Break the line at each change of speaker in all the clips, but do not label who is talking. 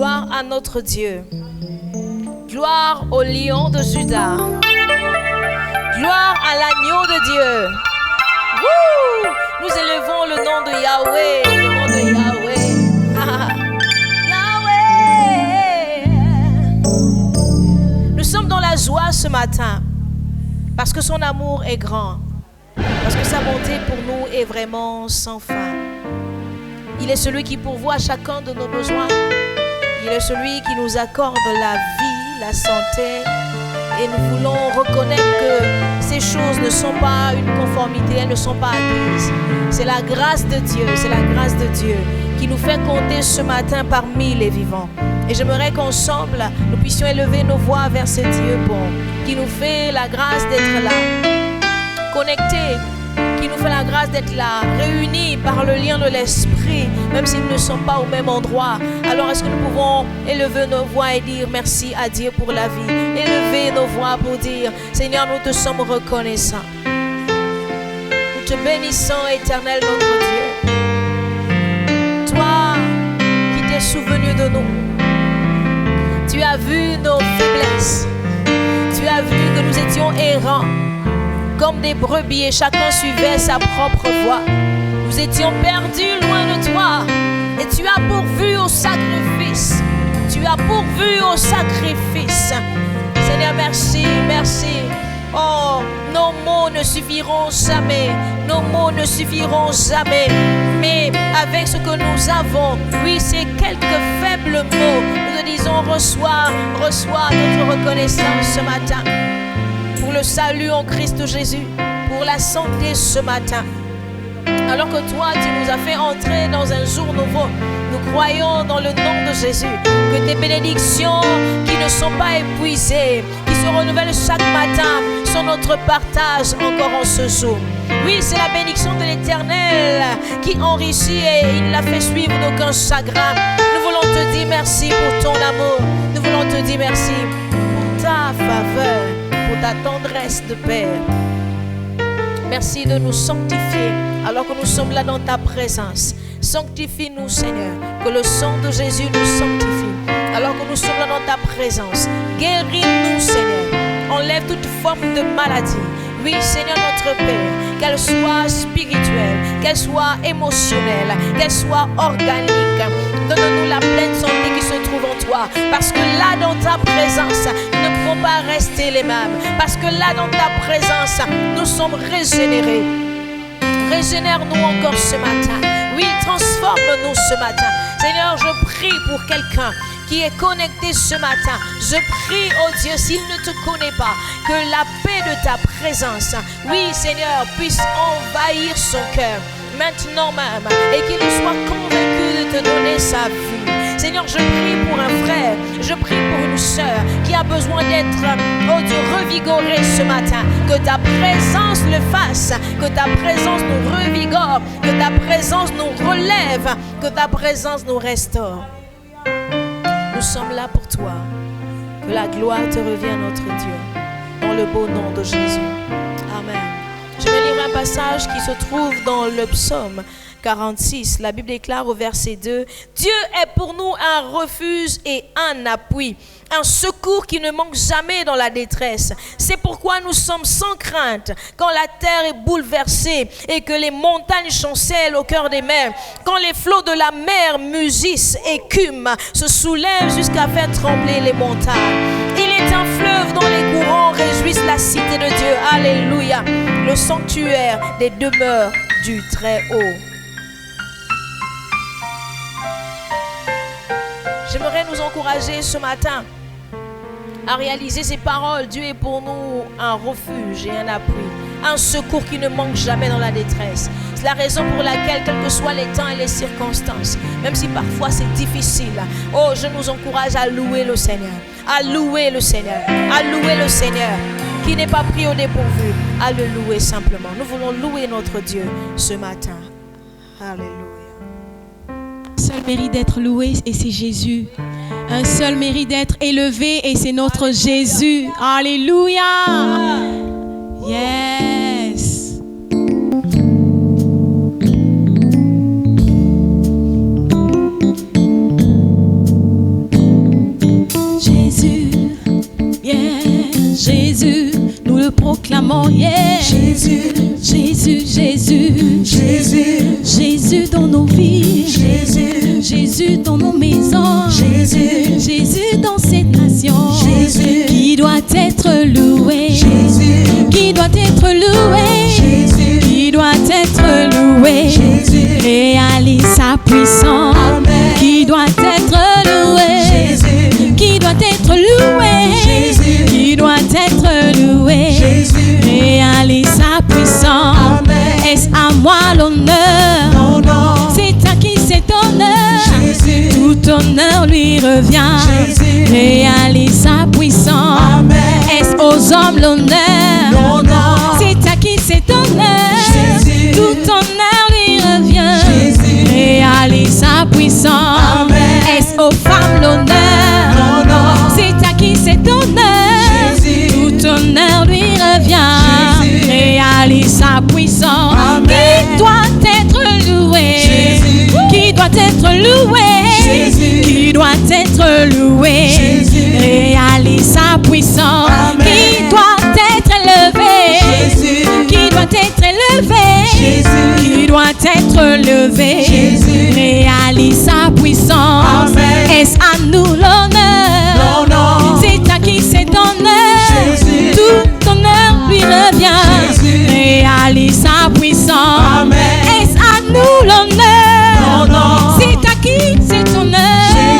Gloire à notre Dieu. Gloire au lion de Juda. Gloire à l'agneau de Dieu. Wouh! Nous élevons le nom de Yahweh. Le nom de Yahweh. Yahweh. Nous sommes dans la joie ce matin parce que son amour est grand. Parce que sa bonté pour nous est vraiment sans fin. Il est celui qui pourvoit chacun de nos besoins. Il est celui qui nous accorde la vie, la santé. Et nous voulons reconnaître que ces choses ne sont pas une conformité, elles ne sont pas acquises. C'est la grâce de Dieu, c'est la grâce de Dieu qui nous fait compter ce matin parmi les vivants. Et j'aimerais qu'ensemble, nous puissions élever nos voix vers ce Dieu bon, qui nous fait la grâce d'être là, connectés, qui nous fait la grâce d'être là, réunis par le lien de l'esprit, même s'ils ne sont pas au même endroit. Alors est-ce que nous pouvons élever nos voix et dire merci à Dieu pour la vie? Élever nos voix pour dire, Seigneur, nous te sommes reconnaissants. Nous te bénissons, éternel notre Dieu. Toi qui t'es souvenu de nous, tu as vu nos faiblesses, tu as vu que nous étions errants, comme des brebis et chacun suivait sa propre voie. Nous étions perdus loin de toi et tu as pourvu au sacrifice. Tu as pourvu au sacrifice. Seigneur, merci, merci. Oh, nos mots ne suffiront jamais. Nos mots ne suffiront jamais. Mais avec ce que nous avons, oui, c'est quelques faibles mots. Nous te disons, reçois notre reconnaissance ce matin. Pour le salut en Christ Jésus, pour la santé ce matin. Alors que toi, tu nous as fait entrer dans un jour nouveau, nous croyons dans le nom de Jésus, que tes bénédictions qui ne sont pas épuisées, qui se renouvellent chaque matin, sont notre partage encore en ce jour. Oui, c'est la bénédiction de l'Éternel qui enrichit et il l'a fait suivre d'aucun chagrin. Nous voulons te dire merci pour ton amour. Nous voulons te dire merci pour ta faveur, pour ta tendresse de Père. Merci de nous sanctifier alors que nous sommes là dans ta présence. Sanctifie-nous, Seigneur, que le sang de Jésus nous sanctifie alors que nous sommes là dans ta présence. Guéris-nous, Seigneur. Enlève toute forme de maladie. Oui, Seigneur notre Père, qu'elle soit spirituelle, qu'elle soit émotionnelle, qu'elle soit organique. Donne-nous la pleine santé qui se trouve en toi. Parce que là, dans ta présence, nous ne pouvons pas rester les mêmes. Parce que là, dans ta présence, nous sommes régénérés. Régénère-nous encore ce matin. Oui, transforme-nous ce matin. Seigneur, je prie pour quelqu'un qui est connecté ce matin. Je prie, oh Dieu, s'il ne te connaît pas, que la paix de ta présence, oui, Seigneur, puisse envahir son cœur maintenant même et qu'il soit convaincu de te donner sa vie. Seigneur, je prie pour un frère, je prie pour une sœur qui a besoin d'être, oh Dieu, revigoré ce matin. Que ta présence le fasse, que ta présence nous revigore, que ta présence nous relève, que ta présence nous restaure. Nous sommes là pour toi. Que la gloire te revienne, notre Dieu, dans le beau nom de Jésus. Amen. Je vais lire un passage qui se trouve dans le psaume 46. La Bible déclare au verset 2, Dieu est pour nous un refuge et un appui, un secours qui ne manque jamais dans la détresse. C'est pourquoi nous sommes sans crainte quand la terre est bouleversée et que les montagnes chancellent au cœur des mers, quand les flots de la mer mugissent, écument, se soulèvent jusqu'à faire trembler les montagnes. Il est un fleuve dont les courants réjouissent la cité de Dieu. Alléluia. Le sanctuaire des demeures du Très-Haut. J'aimerais nous encourager ce matin à réaliser ces paroles. Dieu est pour nous un refuge et un appui, un secours qui ne manque jamais dans la détresse. C'est la raison pour laquelle, quels que soient les temps et les circonstances, même si parfois c'est difficile, oh, je nous encourage à louer le Seigneur, à louer le Seigneur, à louer le Seigneur, qui n'est pas pris au dépourvu, à le louer simplement. Nous voulons louer notre Dieu ce matin. Alléluia.
Un seul mérite d'être loué et c'est Jésus. Un seul mérite d'être élevé et c'est notre Jésus. Alléluia. Yes. acclamons, yeah.
Jésus,
Jésus, Jésus,
Jésus,
Jésus dans nos vies,
Jésus,
Jésus dans nos maisons,
Jésus,
Jésus dans cette nation,
Jésus,
qui doit être loué,
Jésus,
qui doit être loué,
Jésus,
qui doit être loué,
Jésus,
réalise sa puissance,
Amen.
qui doit être loué,
Jésus,
qui doit être loué,
Jésus,
qui doit être loué,
Jésus,
réalise sa puissance.
Amen.
Est-ce à moi l'honneur?
Non, non,
C'est à qui cet honneur?
Jésus,
Tout honneur lui revient.
Jésus,
Réalise sa puissance.
Amen.
Est-ce aux hommes l'honneur?
Non, non,
C'est à qui cet honneur?
Jésus,
Tout honneur lui revient.
Jésus,
Réalise sa puissance.
Amen.
Est-ce aux femmes l'honneur?
non, non,
C'est à qui cet honneur?
Jésus,
Tout honneur lui revient.
Jésus,
Réalise sa puissance.
Amen.
Qui doit être loué?
Jésus,
Qui doit être loué?
Jésus,
Qui doit être loué?
Jésus,
Réalise sa puissance.
Amen.
Qui doit être élevé?
Jésus,
Qui doit être élevé?
Jésus,
Qui doit être levé?
Jésus,
Réalise sa puissance.
Amen.
Est-ce à nous l'honneur?
non, non,
C'est à qui cet honneur?
Jésus,
Tout honneur lui revient.
Jésus,
Réalise sa puissance.
Amen.
Est-ce à nous l'honneur?
Non, non,
C'est à qui cet honneur?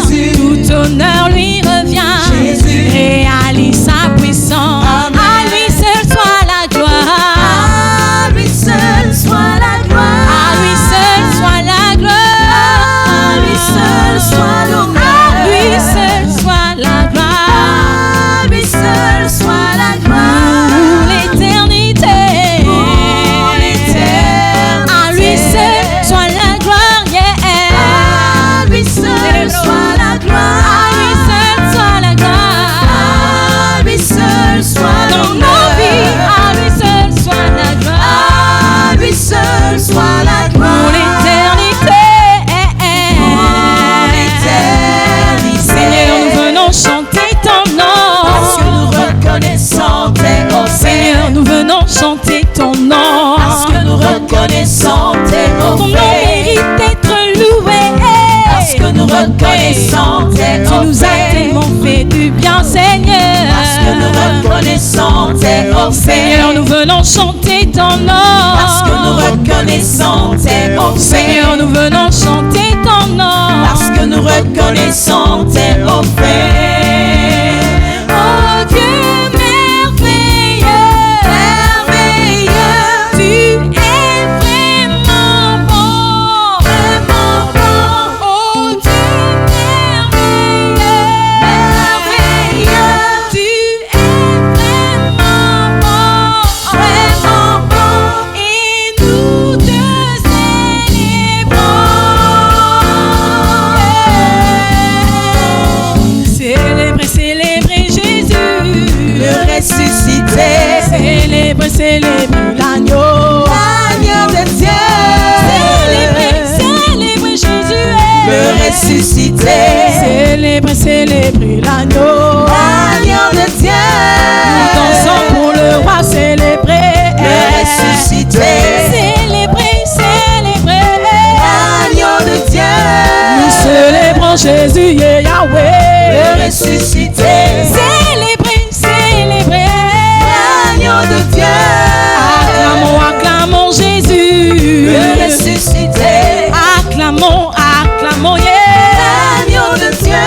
Jésus,
Tout honneur lui revient.
Jésus,
Réalise sa puissance.
Amen.
À lui seul soit la gloire.
à lui seul soit la gloire,
À lui seul soit la gloire.
à lui seul soit l'honneur,
À lui seul soit la gloire.
à lui seul soit la gloire,
Pour l'éternité.
pour l'éternité.
À lui seul soit la gloire. Yeah.
À lui seul soit la gloire,
À lui seul soit la gloire.
à lui seul soit
Dans nos vies,
l'honneur,
à lui seul soit la gloire.
à lui seul soit la
Pour
gloire,
l'éternité.
pour l'éternité.
Seigneur, nous venons chanter ton
Parce que
nom.
nous reconnaissons tes offres,
Seigneur, nous venons chanter ton nom.
parce que nous reconnaissons tes
Ton nom mérite
offres,
d'être loué.
parce que nous reconnaissons tes
Tu nous as tellement
offres,
fait du bien, Seigneur.
parce que nous reconnaissons tes offres,
Seigneur, nous venons chanter ton nom.
parce que nous reconnaissons tes offres,
Seigneur, nous venons chanter ton nom.
parce que nous reconnaissons tes offres.
Oh Dieu merveilleux,
Merveilleux,
tu es vraiment bon,
vraiment bon,
oh Dieu merveilleux,
merveilleux,
tu es vraiment bon,
vraiment bon,
et nous te célébrons. Célébrer, célébrer Jésus,
le ressuscité,
célébrer, célébrer l'agneau.
l'agneau de Dieu,
Célébrer, célébrer Jésus.
le ressuscité,
Célébrer, célébrer l'agneau.
l'agneau de Dieu,
Nous dansons pour le roi, célébrer.
le ressuscité,
Célébrer, célébrer.
l'agneau de Dieu,
Nous célébrons Jésus et Yahweh.
le ressuscité,
Célébrer, célébrer.
l'agneau de Dieu,
Acclamons, acclamons Jésus.
le ressuscité,
Acclamons, acclamons, yeah.
l'agneau de Dieu,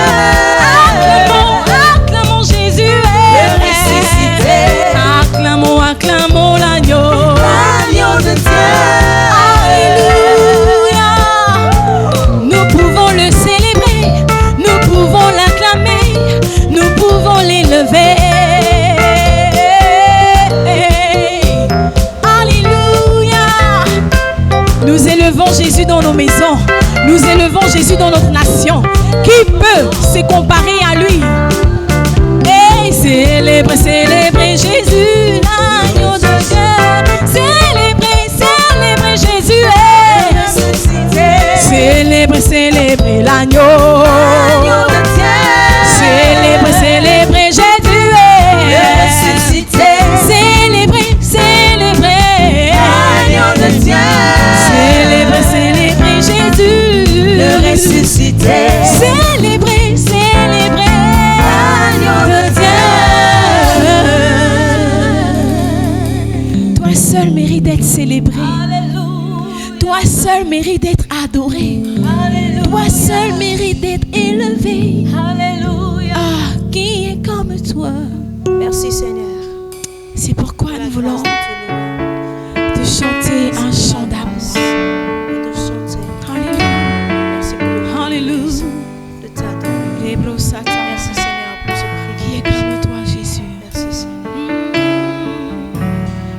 Acclamons, acclamons Jésus.
le ressuscité,
Acclamons, acclamons l'agneau.
l'agneau de Dieu,
Alléluia. Nous pouvons le célébrer, nous pouvons l'acclamer, nous pouvons l'élever. Alléluia. Nous élevons Jésus dans nos maisons, nous élevons Jésus dans notre nation. Qui peut se comparer à lui? Et célébrer, célébrer Jésus, l'agneau de Dieu. Célébrer, célébrer Jésus. Célébrer, célébrer l'agneau.
l'agneau de Dieu,
Célébrer, célébrer Jésus.
le ressuscité,
Célébrer, Toi seul mérite d'être adoré.
Alléluia.
Toi seul mérite d'être élevé.
Alléluia.
Ah, qui est comme toi?
Merci Seigneur.
C'est pourquoi nous voulons
te
te chanter un chant d'amour.
et de chanter.
Alléluia.
Merci pour le
Alléluia.
de t'adorer. Merci Seigneur pour ce
Qui est
privilège.
comme toi, Jésus?
Merci Seigneur.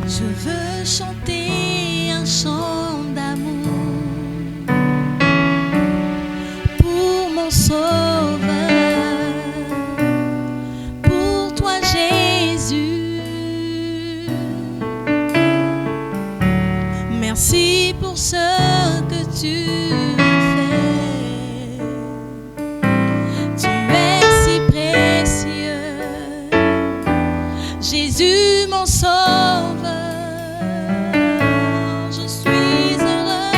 Je veux chanter un chant d'amour pour mon Sauveur, pour toi Jésus. Merci pour ce que tu as fait. Tu es si précieux, Jésus mon Sauveur. Je suis heureux.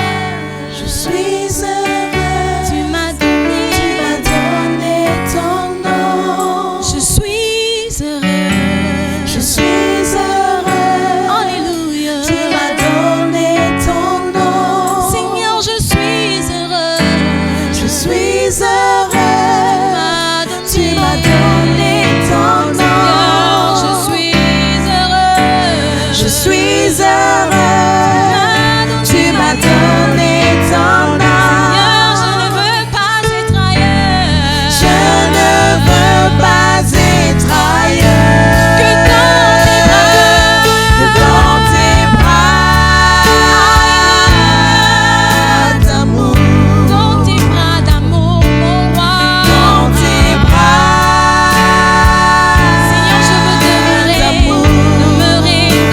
Je suis heureux.
Tu m'as donné
ton nom.
Je suis heureux.
Je suis heureux.
Alléluia.
Tu m'as donné ton nom.
Seigneur, je suis heureux.
Je suis heureux.
Tu m'as donné
ton nom.
Seigneur, je suis heureux.
Je suis heureux. Tu m'as donné ton
Seigneur, je
nom.
ne veux pas être ailleurs.
Je ne veux pas être ailleurs
Que dans tes bras.
que dans tes bras d'amour.
Dans tes bras d'amour, mon roi.
Dans tes bras
Seigneur, je veux demeurer
d'amour.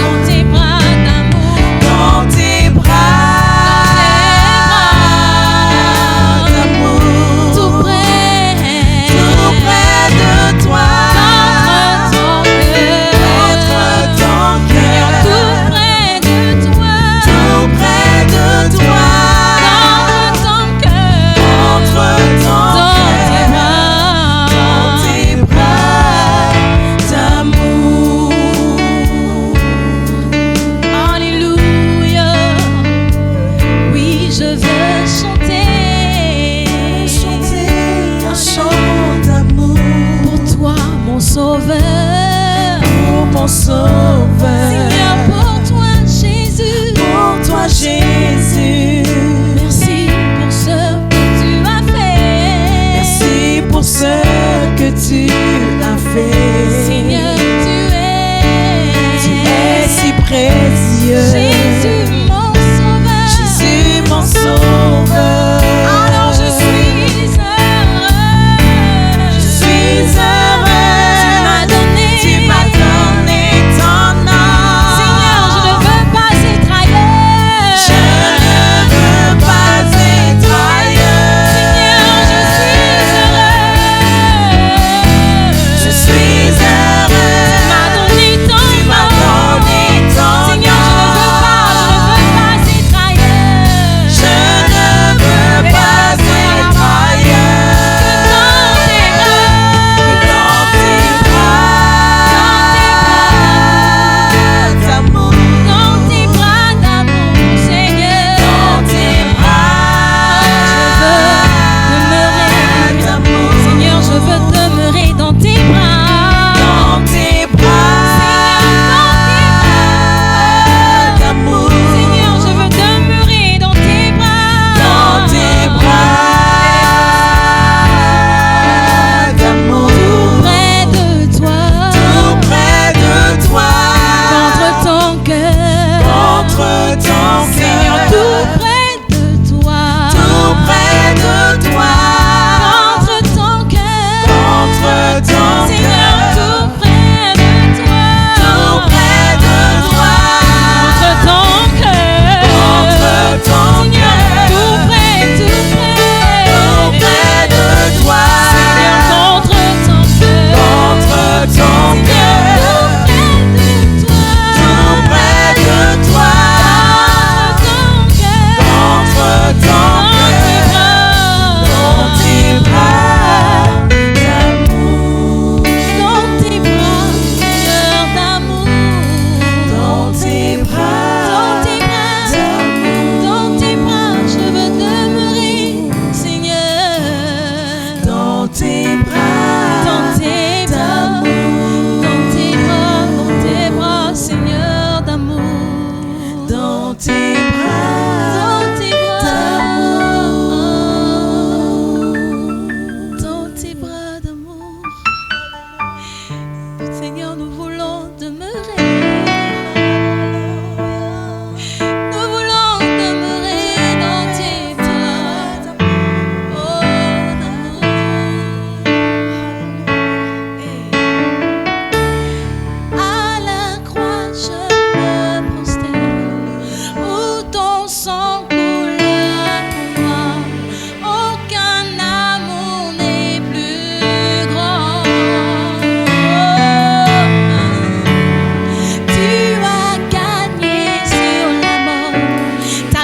dans tes bras d'amour.
Dans tes bras d'amour.
Tout près
de toi.
Contre ton cœur.
Tout près de toi.
Tout près de toi.
Tout près de toi.
Dans ton cœur.
Contre ton
Dans tes
cœur.
bras.
Dans tes bras d'amour.
Alléluia. Oui, je veux chanter.
Chanter un chant d'amour
Pour toi, mon Sauveur.
pour mon Sauveur.
Seigneur, pour toi, Jésus.
Pour toi, Jésus.
Merci pour ce que tu as fait.
Merci pour ce que tu as fait.
Seigneur,
tu
tu
es
es
si précieux.
Jésus, mon Sauveur.
Jésus, mon Sauveur.
Alors je suis heureux.
Je suis heureux.
Tu m'as donné
ton nom.
Seigneur, je ne veux pas être ailleurs.
Je ne veux pas être ailleurs.
Seigneur, je suis heureux.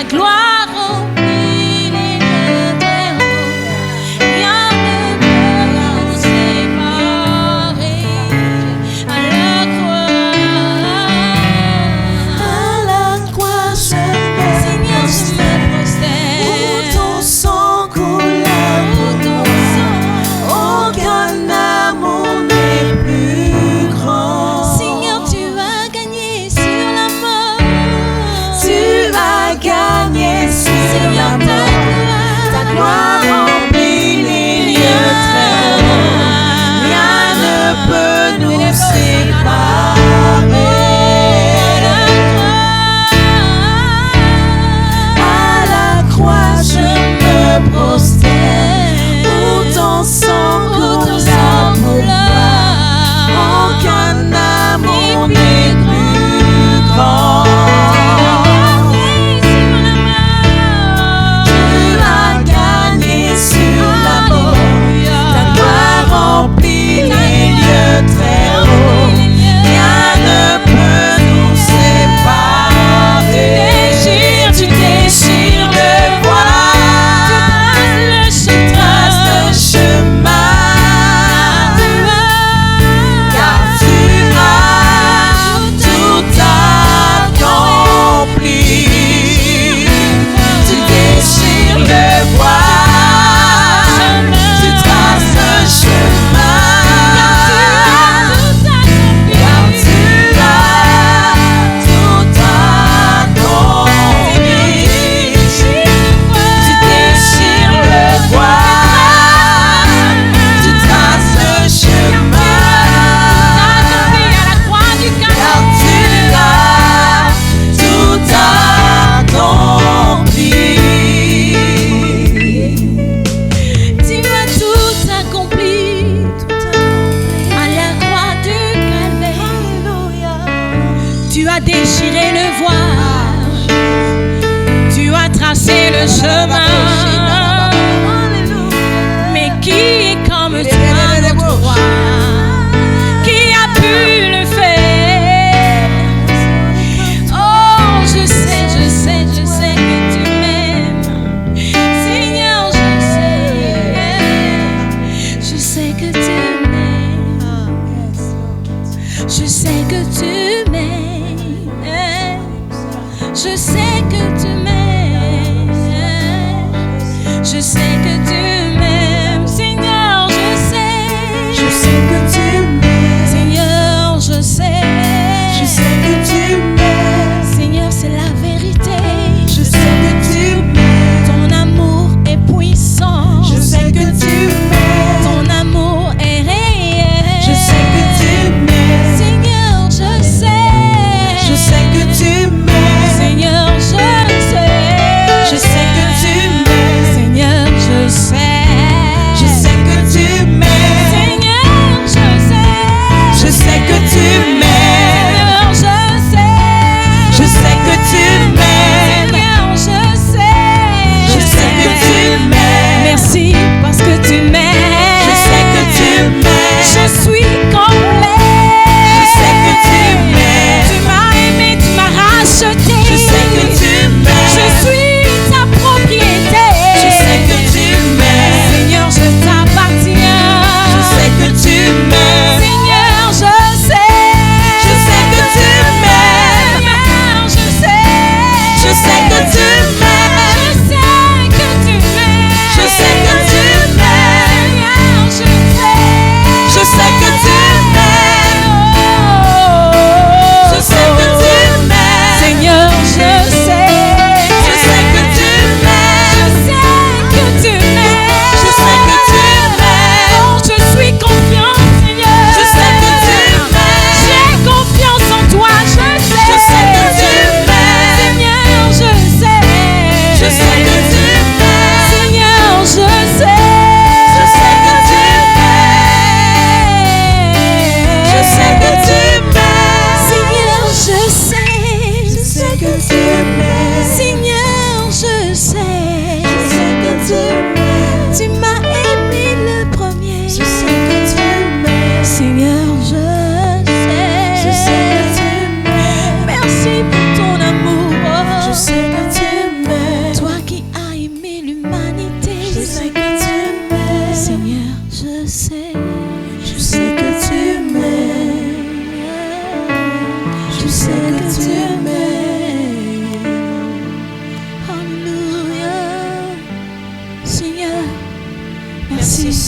Ta gloire remplit les lieux très hauts. Rien ne peut nous séparer. À la croix, Seigneur, je me prosterne. Où ton sang coule, aucun amour n'est plus grand. Seigneur, tu as gagné sur la mort. Tu as gagné sur la mort. Ta gloire remplit les lieux très hauts. Rien ne peut nous séparer. À la croix, je me prosterne. Où ton sang coule pour moi. Aucun amour n'est plus grand. Tu as gagné sur la mort. Ta gloire remplit les lieux très hauts. Rien ne peut nous séparer. Tu déchires le voile. Tu traces le chemin. Car tu as tout accompli. Tu déchires le voile. Tu traces le chemin. Car tu as tout accompli. Tu déchires le voile. Tu traces le chemin. Car tu as tout accompli. Tu as tout accompli à la croix du Calvaire. Tu as déchiré le voile. Tu as tracé le chemin. Mais qui est comme toi, notre roi? Qui a pu le faire? Oh, je sais que tu m'aimes. Seigneur, je sais que tu m'aimes. Je sais que tu m'aimes. Je sais que tu m'aimes.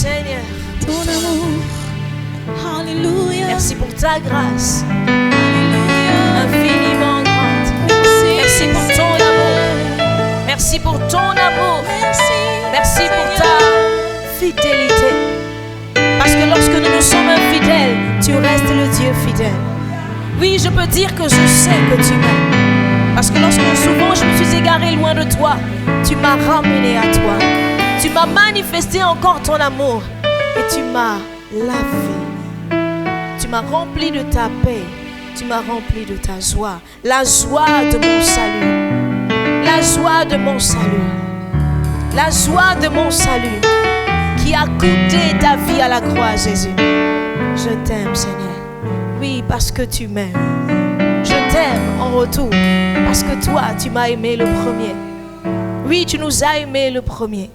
Seigneur.
Ton amour. Alléluia.
Merci pour ta grâce.
Alléluia.
Infiniment grande. Merci pour ton amour. Merci pour ton amour. Merci pour ta fidélité. Parce que lorsque nous nous sommes infidèles, tu restes le Dieu fidèle. Oui, je peux dire que je sais que tu m'aimes. Parce que lorsque souvent je me suis égaré loin de toi, tu m'as ramené à toi. Tu m'as manifesté encore ton amour et tu m'as lavé. Tu m'as rempli de ta paix. Tu m'as rempli de ta joie. La joie de mon salut. La joie de mon salut. La joie de mon salut qui a coûté ta vie à la croix, Jésus. Je t'aime, Seigneur. Oui, parce que tu m'aimes. Je t'aime en retour parce que toi, tu m'as aimé le premier. Oui, tu nous as aimé le premier.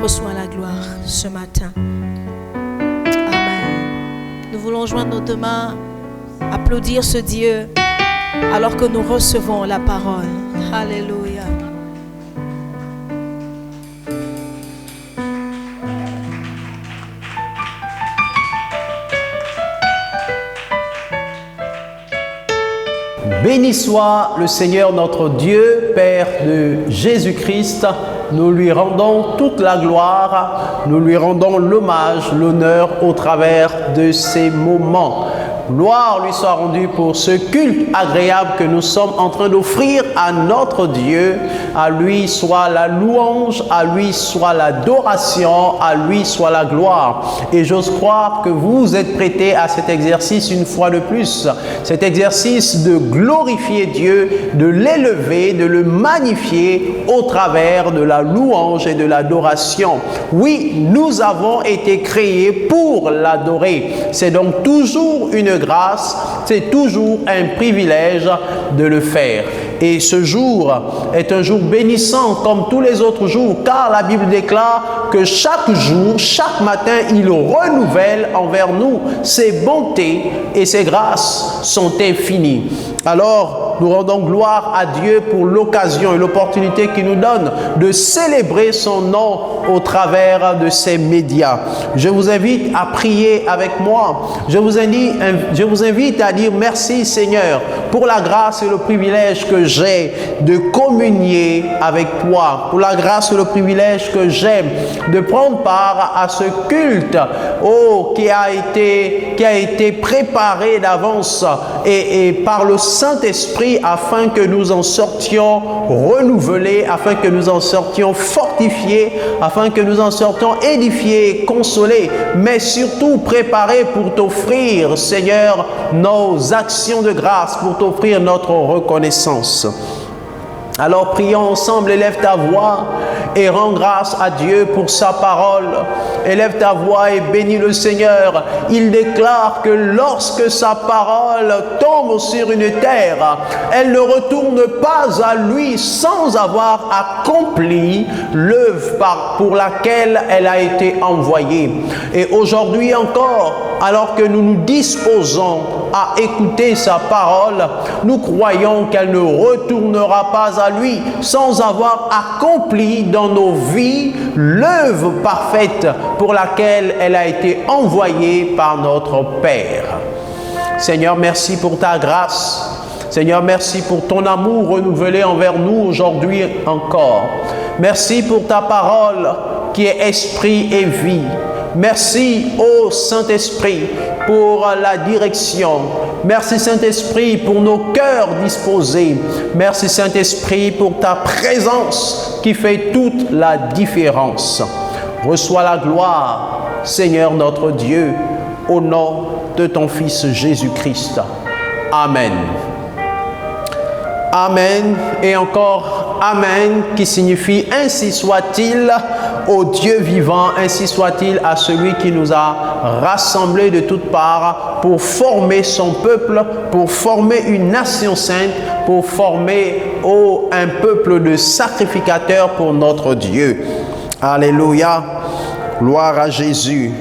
Reçois la gloire ce matin. Amen. Nous voulons joindre nos deux mains, applaudir ce Dieu alors que nous recevons la parole. Alléluia.
Béni soit le Seigneur notre Dieu, Père de Jésus-Christ. Nous lui rendons toute la gloire, nous lui rendons l'hommage, l'honneur au travers de ces moments. Gloire lui soit rendue pour ce culte agréable que nous sommes en train d'offrir à notre Dieu. À lui soit la louange, à lui soit l'adoration, à lui soit la gloire. Et j'ose croire que vous êtes prêtés à cet exercice une fois de plus. Cet exercice de glorifier Dieu, de l'élever, de le magnifier au travers de la louange et de l'adoration. Oui, nous avons été créés pour l'adorer. C'est donc toujours une grâce, c'est toujours un privilège de le faire. Et ce jour est un jour bénissant comme tous les autres jours, car la Bible déclare que chaque jour, chaque matin, il renouvelle envers nous ses bontés et ses grâces sont infinies. Alors, nous rendons gloire à Dieu pour l'occasion et l'opportunité qu'il nous donne de célébrer son nom au travers de ces médias. Je vous invite à prier avec moi. Je vous invite à dire merci Seigneur pour la grâce et le privilège que j'ai de communier avec toi, pour la grâce et le privilège que j'ai de prendre part à ce culte qui a été préparé d'avance et par le Saint-Esprit afin que nous en sortions renouvelés, afin que nous en sortions fortifiés, afin que nous en sortions édifiés, consolés, mais surtout préparés pour t'offrir, Seigneur, nos actions de grâce, pour t'offrir notre reconnaissance. Alors prions ensemble, élève ta voix et rends grâce à Dieu pour sa parole. Élève ta voix et bénis le Seigneur. Il déclare que lorsque sa parole tombe sur une terre, elle ne retourne pas à lui sans avoir accompli l'œuvre pour laquelle elle a été envoyée. Et aujourd'hui encore, alors que nous nous disposons à écouter sa parole, nous croyons qu'elle ne retournera pas à lui sans avoir accompli dans nos vies l'œuvre parfaite pour laquelle elle a été envoyée par notre Père. Seigneur, merci pour ta grâce. Seigneur, merci pour ton amour renouvelé envers nous aujourd'hui encore. Merci pour ta parole qui est esprit et vie. Merci, ô Saint-Esprit, pour la direction. Merci, Saint-Esprit, pour nos cœurs disposés. Merci, Saint-Esprit, pour ta présence qui fait toute la différence. Reçois la gloire, Seigneur notre Dieu, au nom de ton Fils Jésus-Christ. Amen. Amen et encore Amen, qui signifie ainsi soit-il au Dieu vivant, ainsi soit-il à celui qui nous a rassemblés de toutes parts pour former son peuple, pour former une nation sainte, pour former un peuple de sacrificateurs pour notre Dieu. Alléluia, gloire à Jésus.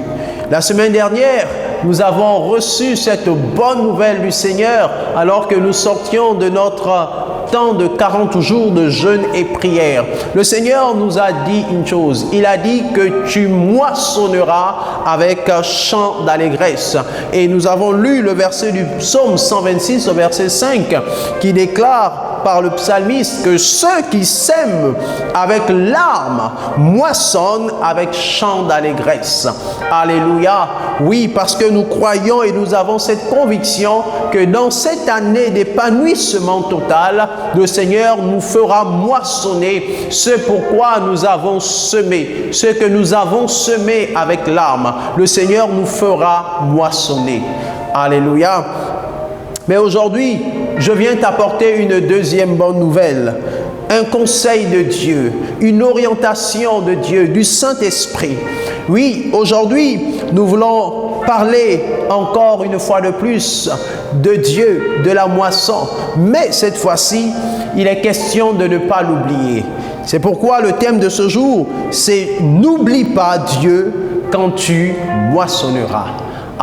La semaine dernière, nous avons reçu cette bonne nouvelle du Seigneur alors que nous sortions de notre temps de 40 jours de jeûne et prière. Le Seigneur nous a dit une chose. Il a dit que tu moissonneras avec un chant d'allégresse. Et nous avons lu le verset du psaume 126 au verset 5 qui déclare par le psalmiste que ceux qui sèment avec larmes moissonnent avec chant d'allégresse. Alléluia. Oui, parce que nous croyons et nous avons cette conviction que dans cette année d'épanouissement total, le Seigneur nous fera moissonner ce pourquoi nous avons semé, ce que nous avons semé avec larmes. Le Seigneur nous fera moissonner. Alléluia. Mais aujourd'hui, je viens t'apporter une deuxième bonne nouvelle, un conseil de Dieu, une orientation de Dieu, du Saint-Esprit. Oui, aujourd'hui, nous voulons parler encore une fois de plus de Dieu, de la moisson. Mais cette fois-ci, il est question de ne pas l'oublier. C'est pourquoi le thème de ce jour, c'est « N'oublie pas Dieu quand tu moissonneras ».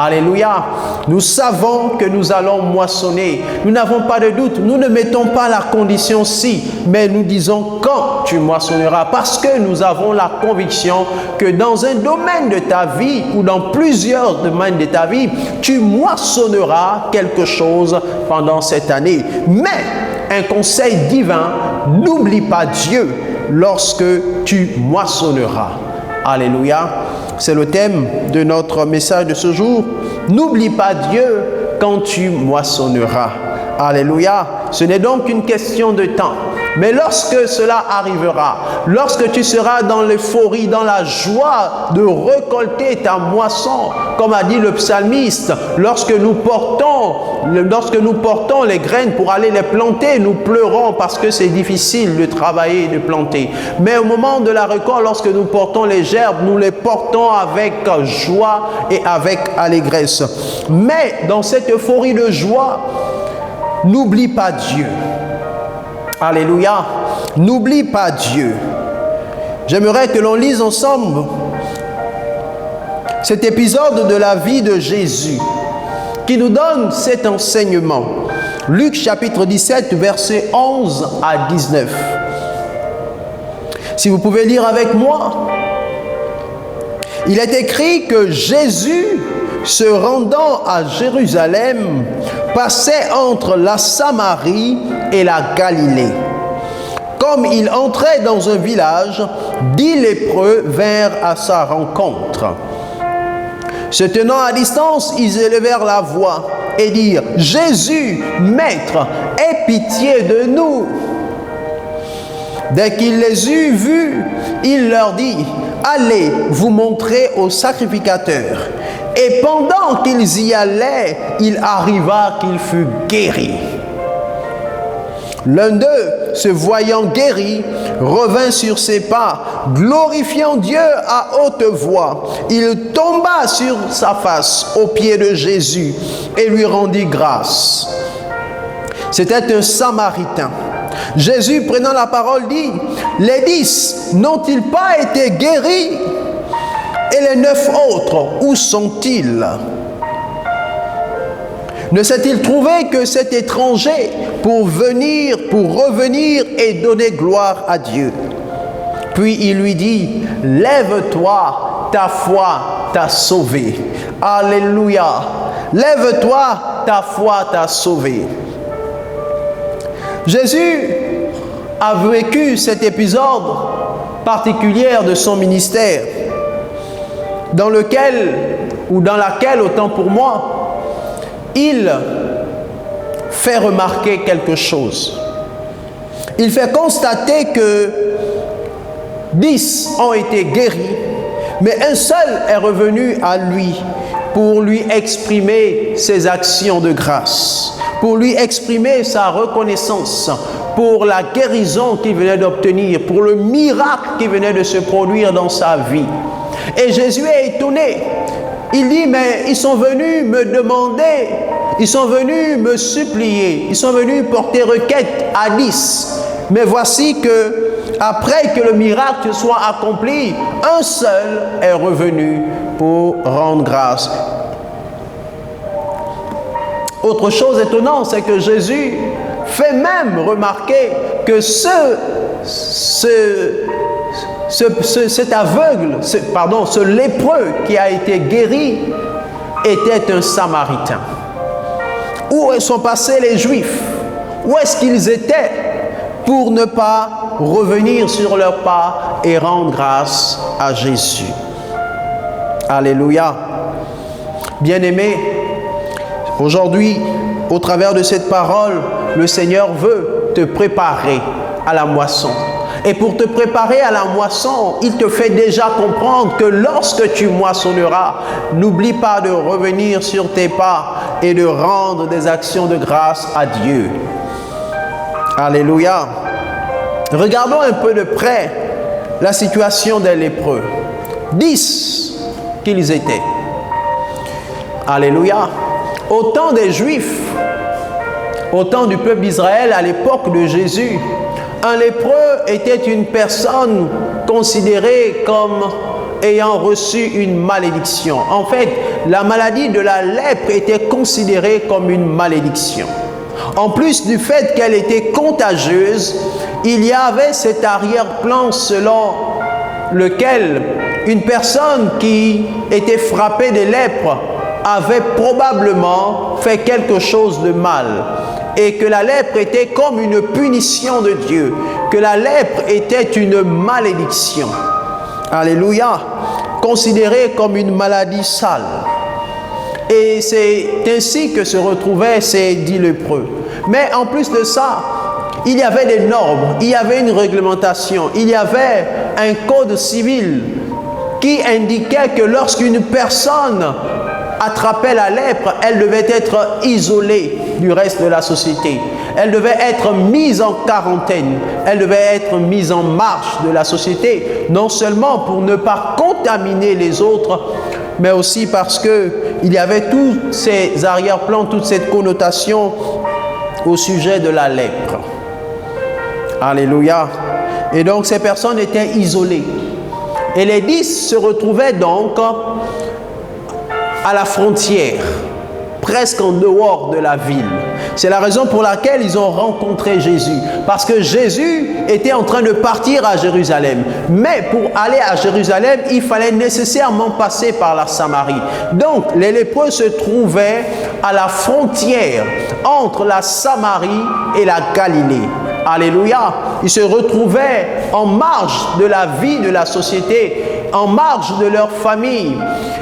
Alléluia. Nous savons que nous allons moissonner. Nous n'avons pas de doute. Nous ne mettons pas la condition si, mais nous disons quand tu moissonneras. Parce que nous avons la conviction que dans un domaine de ta vie ou dans plusieurs domaines de ta vie, tu moissonneras quelque chose pendant cette année. Mais un conseil divin, n'oublie pas Dieu lorsque tu moissonneras. Alléluia. C'est le thème de notre message de ce jour. N'oublie pas Dieu quand tu moissonneras. Alléluia. Ce n'est donc une question de temps. Mais lorsque cela arrivera, lorsque tu seras dans l'euphorie, dans la joie de récolter ta moisson, comme a dit le psalmiste, lorsque nous portons les graines pour aller les planter, nous pleurons parce que c'est difficile de travailler et de planter. Mais au moment de la récolte, lorsque nous portons les gerbes, nous les portons avec joie et avec allégresse. Mais dans cette euphorie de joie, n'oublie pas Dieu. Alléluia. N'oublie pas Dieu. J'aimerais que l'on lise ensemble cet épisode de la vie de Jésus qui nous donne cet enseignement. Luc chapitre 17, versets 11 à 19. Si vous pouvez lire avec moi. Il est écrit que Jésus, se rendant à Jérusalem, passait entre la Samarie et la Galilée. Comme il entrait dans un village, 10 lépreux vinrent à sa rencontre. Se tenant à distance, ils élevèrent la voix et dirent « Jésus, Maître, aie pitié de nous !» Dès qu'il les eut vus, il leur dit « Allez vous montrer au sacrificateur. » Et pendant qu'ils y allaient, il arriva qu'il fut guéri. L'un d'eux, se voyant guéri, revint sur ses pas, glorifiant Dieu à haute voix. Il tomba sur sa face aux pieds de Jésus et lui rendit grâce. C'était un Samaritain. Jésus, prenant la parole, dit « Les 10 n'ont-ils pas été guéris ? Et les 9 autres, où sont-ils ? Ne s'est-il trouvé que cet étranger pour revenir et donner gloire à Dieu ? Puis il lui dit, lève-toi, ta foi t'a sauvé. Alléluia. Lève-toi, ta foi t'a sauvé. Jésus a vécu cet épisode particulier de son ministère, dans laquelle, autant pour moi, il fait remarquer quelque chose. Il fait constater que 10 ont été guéris, mais un seul est revenu à lui pour lui exprimer ses actions de grâce, pour lui exprimer sa reconnaissance pour la guérison qu'il venait d'obtenir, pour le miracle qui venait de se produire dans sa vie. Et Jésus est étonné. Il dit, mais ils sont venus me demander, ils sont venus me supplier, ils sont venus porter requête à 10. Mais voici que, après que le miracle soit accompli, un seul est revenu pour rendre grâce. Autre chose étonnante, c'est que Jésus fait même remarquer que cet aveugle, ce lépreux qui a été guéri était un Samaritain. Où sont passés les Juifs? Où est-ce qu'ils étaient pour ne pas revenir sur leurs pas et rendre grâce à Jésus? Alléluia. Bien-aimés, aujourd'hui, au travers de cette parole, le Seigneur veut te préparer à la moisson. Et pour te préparer à la moisson, il te fait déjà comprendre que lorsque tu moissonneras, n'oublie pas de revenir sur tes pas et de rendre des actions de grâce à Dieu. Alléluia. Regardons un peu de près la situation des lépreux. 10 qu'ils étaient. Alléluia. Au temps des Juifs, au temps du peuple d'Israël, à l'époque de Jésus, un lépreux était une personne considérée comme ayant reçu une malédiction. En fait, la maladie de la lèpre était considérée comme une malédiction. En plus du fait qu'elle était contagieuse, il y avait cet arrière-plan selon lequel une personne qui était frappée de lèpre avait probablement fait quelque chose de mal. Et que la lèpre était comme une punition de Dieu, que la lèpre était une malédiction. Alléluia, considérée comme une maladie sale. Et c'est ainsi que se retrouvaient ces 10 lépreux. Mais en plus de ça, il y avait des normes, il y avait une réglementation, il y avait un code civil qui indiquait que lorsqu'une personne attrapait la lèpre, elle devait être isolée du reste de la société. Elle devait être mise en quarantaine. Elle devait être mise en marche de la société, non seulement pour ne pas contaminer les autres, mais aussi parce qu'il y avait tous ces arrière-plans, toute cette connotation au sujet de la lèpre. Alléluia. Et donc ces personnes étaient isolées. Et les 10 se retrouvaient donc à la frontière, presque en dehors de la ville. C'est la raison pour laquelle ils ont rencontré Jésus. Parce que Jésus était en train de partir à Jérusalem. Mais pour aller à Jérusalem, il fallait nécessairement passer par la Samarie. Donc, les lépreux se trouvaient à la frontière entre la Samarie et la Galilée. Alléluia. Ils se retrouvaient en marge de la vie de la société, en marge de leur famille.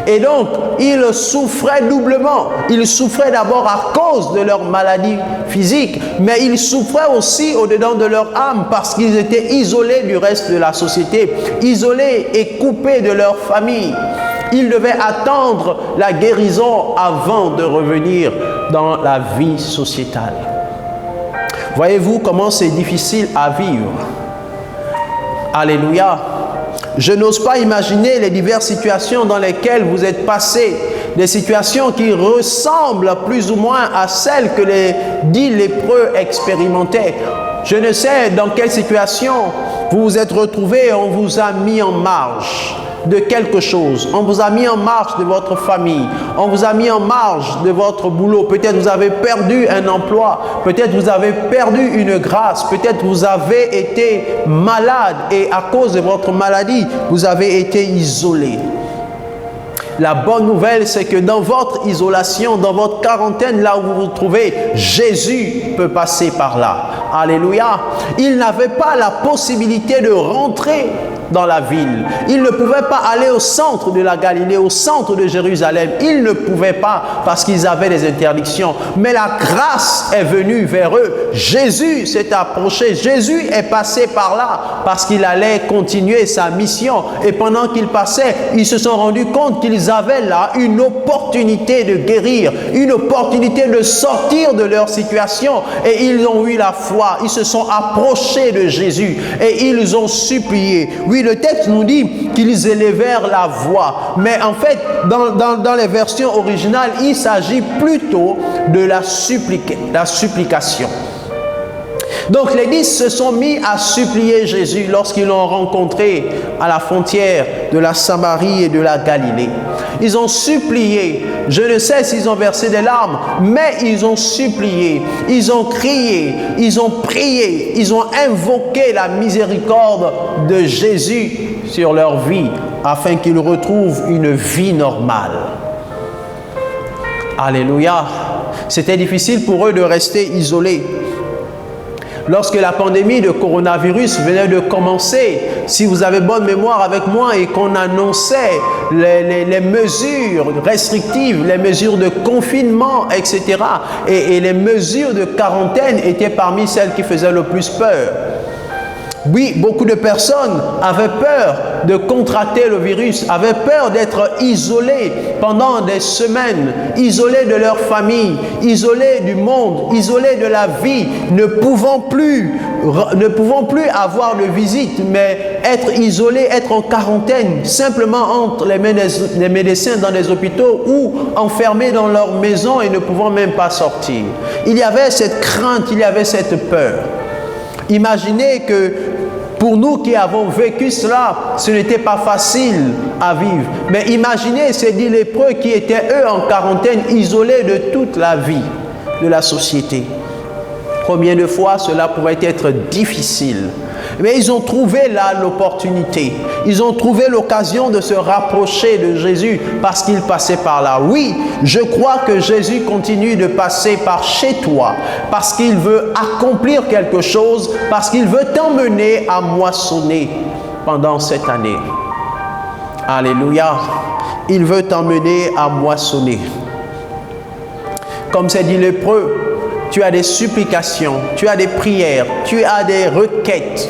Et donc, ils souffraient doublement. Ils souffraient d'abord à cause de leur maladie physique, mais ils souffraient aussi au-dedans de leur âme parce qu'ils étaient isolés du reste de la société, isolés et coupés de leur famille. Ils devaient attendre la guérison avant de revenir dans la vie sociétale. Voyez-vous comment c'est difficile à vivre? Alléluia. Je n'ose pas imaginer les diverses situations dans lesquelles vous êtes passés, des situations qui ressemblent plus ou moins à celles que les 10 lépreux expérimentaient. Je ne sais dans quelle situation vous vous êtes retrouvés et on vous a mis en marge de quelque chose. On vous a mis en marge de votre famille. On vous a mis en marge de votre boulot. Peut-être vous avez perdu un emploi. Peut-être vous avez perdu une grâce. Peut-être vous avez été malade et à cause de votre maladie, vous avez été isolé. La bonne nouvelle, c'est que dans votre isolation, dans votre quarantaine, là où vous vous trouvez, Jésus peut passer par là. Alléluia. Il n'avait pas la possibilité de rentrer dans la ville. Il ne pouvait pas aller au centre de la Galilée, au centre de Jérusalem. Il ne pouvait pas parce qu'ils avaient des interdictions. Mais la grâce est venue vers eux. Jésus s'est approché. Jésus est passé par là parce qu'il allait continuer sa mission. Et pendant qu'il passait, ils se sont rendus compte qu'ils avaient là une opportunité de guérir, une opportunité de sortir de leur situation. Et ils ont eu la foi. Ils se sont approchés de Jésus et ils ont supplié. Oui, le texte nous dit qu'ils élevèrent la voix. Mais en fait, dans les versions originales, il s'agit plutôt de la supplication. Donc les 10 se sont mis à supplier Jésus lorsqu'ils l'ont rencontré à la frontière de la Samarie et de la Galilée. Ils ont supplié. Je ne sais s'ils ont versé des larmes, mais ils ont supplié. Ils ont crié. Ils ont prié. Ils ont invoqué la miséricorde de Jésus sur leur vie afin qu'ils retrouvent une vie normale. Alléluia. C'était difficile pour eux de rester isolés. Lorsque la pandémie de coronavirus venait de commencer, si vous avez bonne mémoire avec moi, et qu'on annonçait les mesures restrictives, les mesures de confinement, etc., et les mesures de quarantaine étaient parmi celles qui faisaient le plus peur. Oui, beaucoup de personnes avaient peur de contracter le virus, avaient peur d'être isolées pendant des semaines, isolées de leur famille, isolées du monde, isolées de la vie, ne pouvant plus avoir de visite, mais être isolées, être en quarantaine, simplement entre les médecins dans les hôpitaux ou enfermés dans leur maison et ne pouvant même pas sortir. Il y avait cette crainte, il y avait cette peur. Imaginez que pour nous qui avons vécu cela, ce n'était pas facile à vivre. Mais imaginez ces 10 lépreux qui étaient eux en quarantaine, isolés de toute la vie de la société. Combien de fois cela pourrait être difficile. Mais ils ont trouvé là l'opportunité. Ils ont trouvé l'occasion de se rapprocher de Jésus parce qu'il passait par là. Oui, je crois que Jésus continue de passer par chez toi parce qu'il veut accomplir quelque chose, parce qu'il veut t'emmener à moissonner pendant cette année. Alléluia. Il veut t'emmener à moissonner. Comme c'est dit lépreux, tu as des supplications, tu as des prières, tu as des requêtes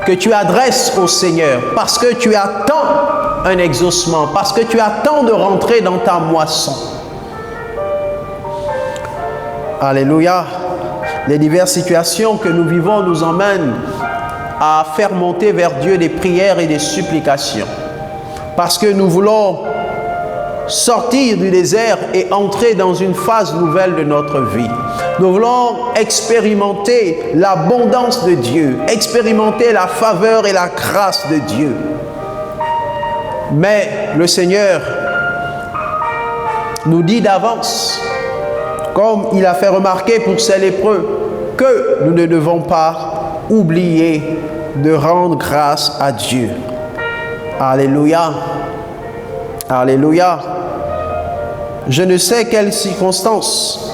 que tu adresses au Seigneur parce que tu attends un exaucement, parce que tu attends de rentrer dans ta moisson. Alléluia. Les diverses situations que nous vivons nous emmènent à faire monter vers Dieu des prières et des supplications parce que nous voulons sortir du désert et entrer dans une phase nouvelle de notre vie. Nous voulons expérimenter l'abondance de Dieu, expérimenter la faveur et la grâce de Dieu. Mais le Seigneur nous dit d'avance, comme il a fait remarquer pour ces lépreux, que nous ne devons pas oublier de rendre grâce à Dieu. Alléluia. Alléluia. Je ne sais quelles circonstances,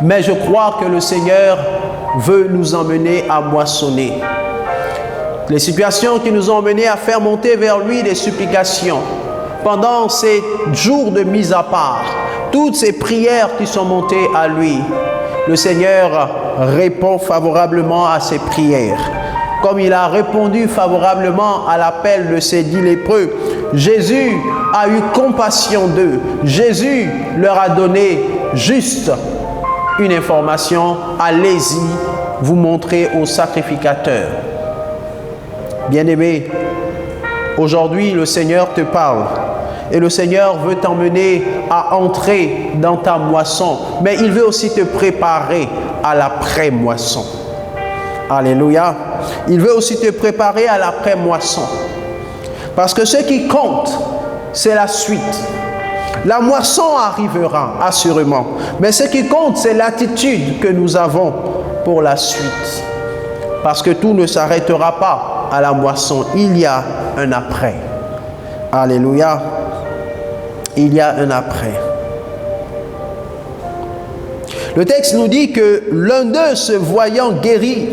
mais je crois que le Seigneur veut nous emmener à moissonner. Les situations qui nous ont emmenés à faire monter vers lui des supplications pendant ces jours de mise à part, toutes ces prières qui sont montées à lui, le Seigneur répond favorablement à ces prières. Comme il a répondu favorablement à l'appel de ces 10 lépreux, Jésus a eu compassion d'eux. Jésus leur a donné juste une information. Allez-y, vous montrer au sacrificateur. Bien-aimé, aujourd'hui le Seigneur te parle. Et le Seigneur veut t'emmener à entrer dans ta moisson. Mais il veut aussi te préparer à l'après-moisson. Alléluia. Il veut aussi te préparer à l'après-moisson. Parce que ce qui compte, c'est la suite. La moisson arrivera, assurément. Mais ce qui compte, c'est l'attitude que nous avons pour la suite. Parce que tout ne s'arrêtera pas à la moisson. Il y a un après. Alléluia. Il y a un après. Le texte nous dit que l'un d'eux, se voyant guéri,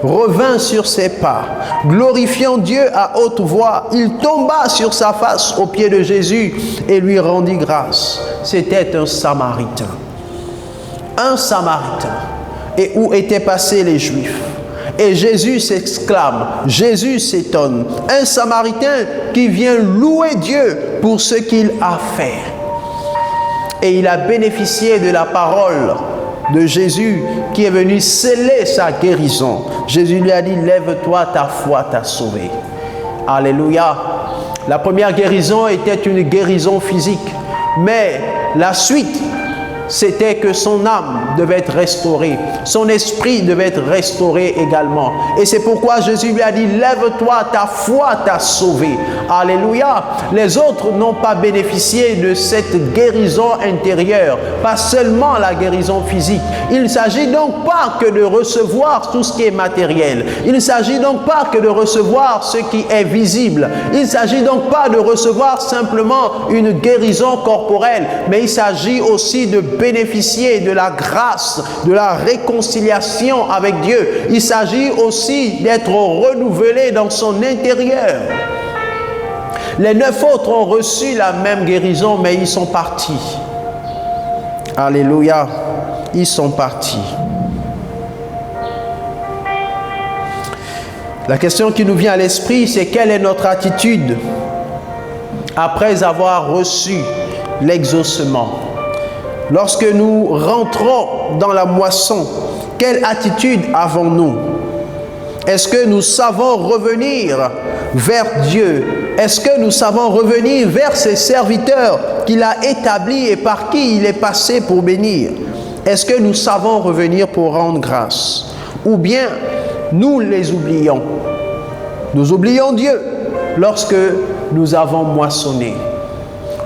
revint sur ses pas. Glorifiant Dieu à haute voix, il tomba sur sa face aux pieds de Jésus et lui rendit grâce. C'était un Samaritain. Un Samaritain. Et où étaient passés les Juifs. Et Jésus s'exclame, Jésus s'étonne. Un Samaritain qui vient louer Dieu pour ce qu'il a fait. Et il a bénéficié de la parole de Jésus qui est venu sceller sa guérison. Jésus lui a dit, lève-toi, ta foi t'a sauvé. Alléluia. La première guérison était une guérison physique. Mais la suite c'était que son âme devait être restaurée, son esprit devait être restauré également. Et c'est pourquoi Jésus lui a dit, lève-toi, ta foi t'a sauvé. Alléluia. Les autres n'ont pas bénéficié de cette guérison intérieure, pas seulement la guérison physique. Il ne s'agit donc pas que de recevoir tout ce qui est matériel. Il ne s'agit donc pas que de recevoir ce qui est visible. Il ne s'agit donc pas de recevoir simplement une guérison corporelle, mais il s'agit aussi de bénéficier de la grâce, de la réconciliation avec Dieu. Il s'agit aussi d'être renouvelé dans son intérieur. Les 9 autres ont reçu la même guérison, mais ils sont partis. Alléluia, ils sont partis. La question qui nous vient à l'esprit, c'est quelle est notre attitude après avoir reçu l'exaucement? Lorsque nous rentrons dans la moisson, quelle attitude avons-nous? Est-ce que nous savons revenir vers Dieu? Est-ce que nous savons revenir vers ses serviteurs qu'il a établis et par qui il est passé pour bénir? Est-ce que nous savons revenir pour rendre grâce? Ou bien nous les oublions? Nous oublions Dieu lorsque nous avons moissonné.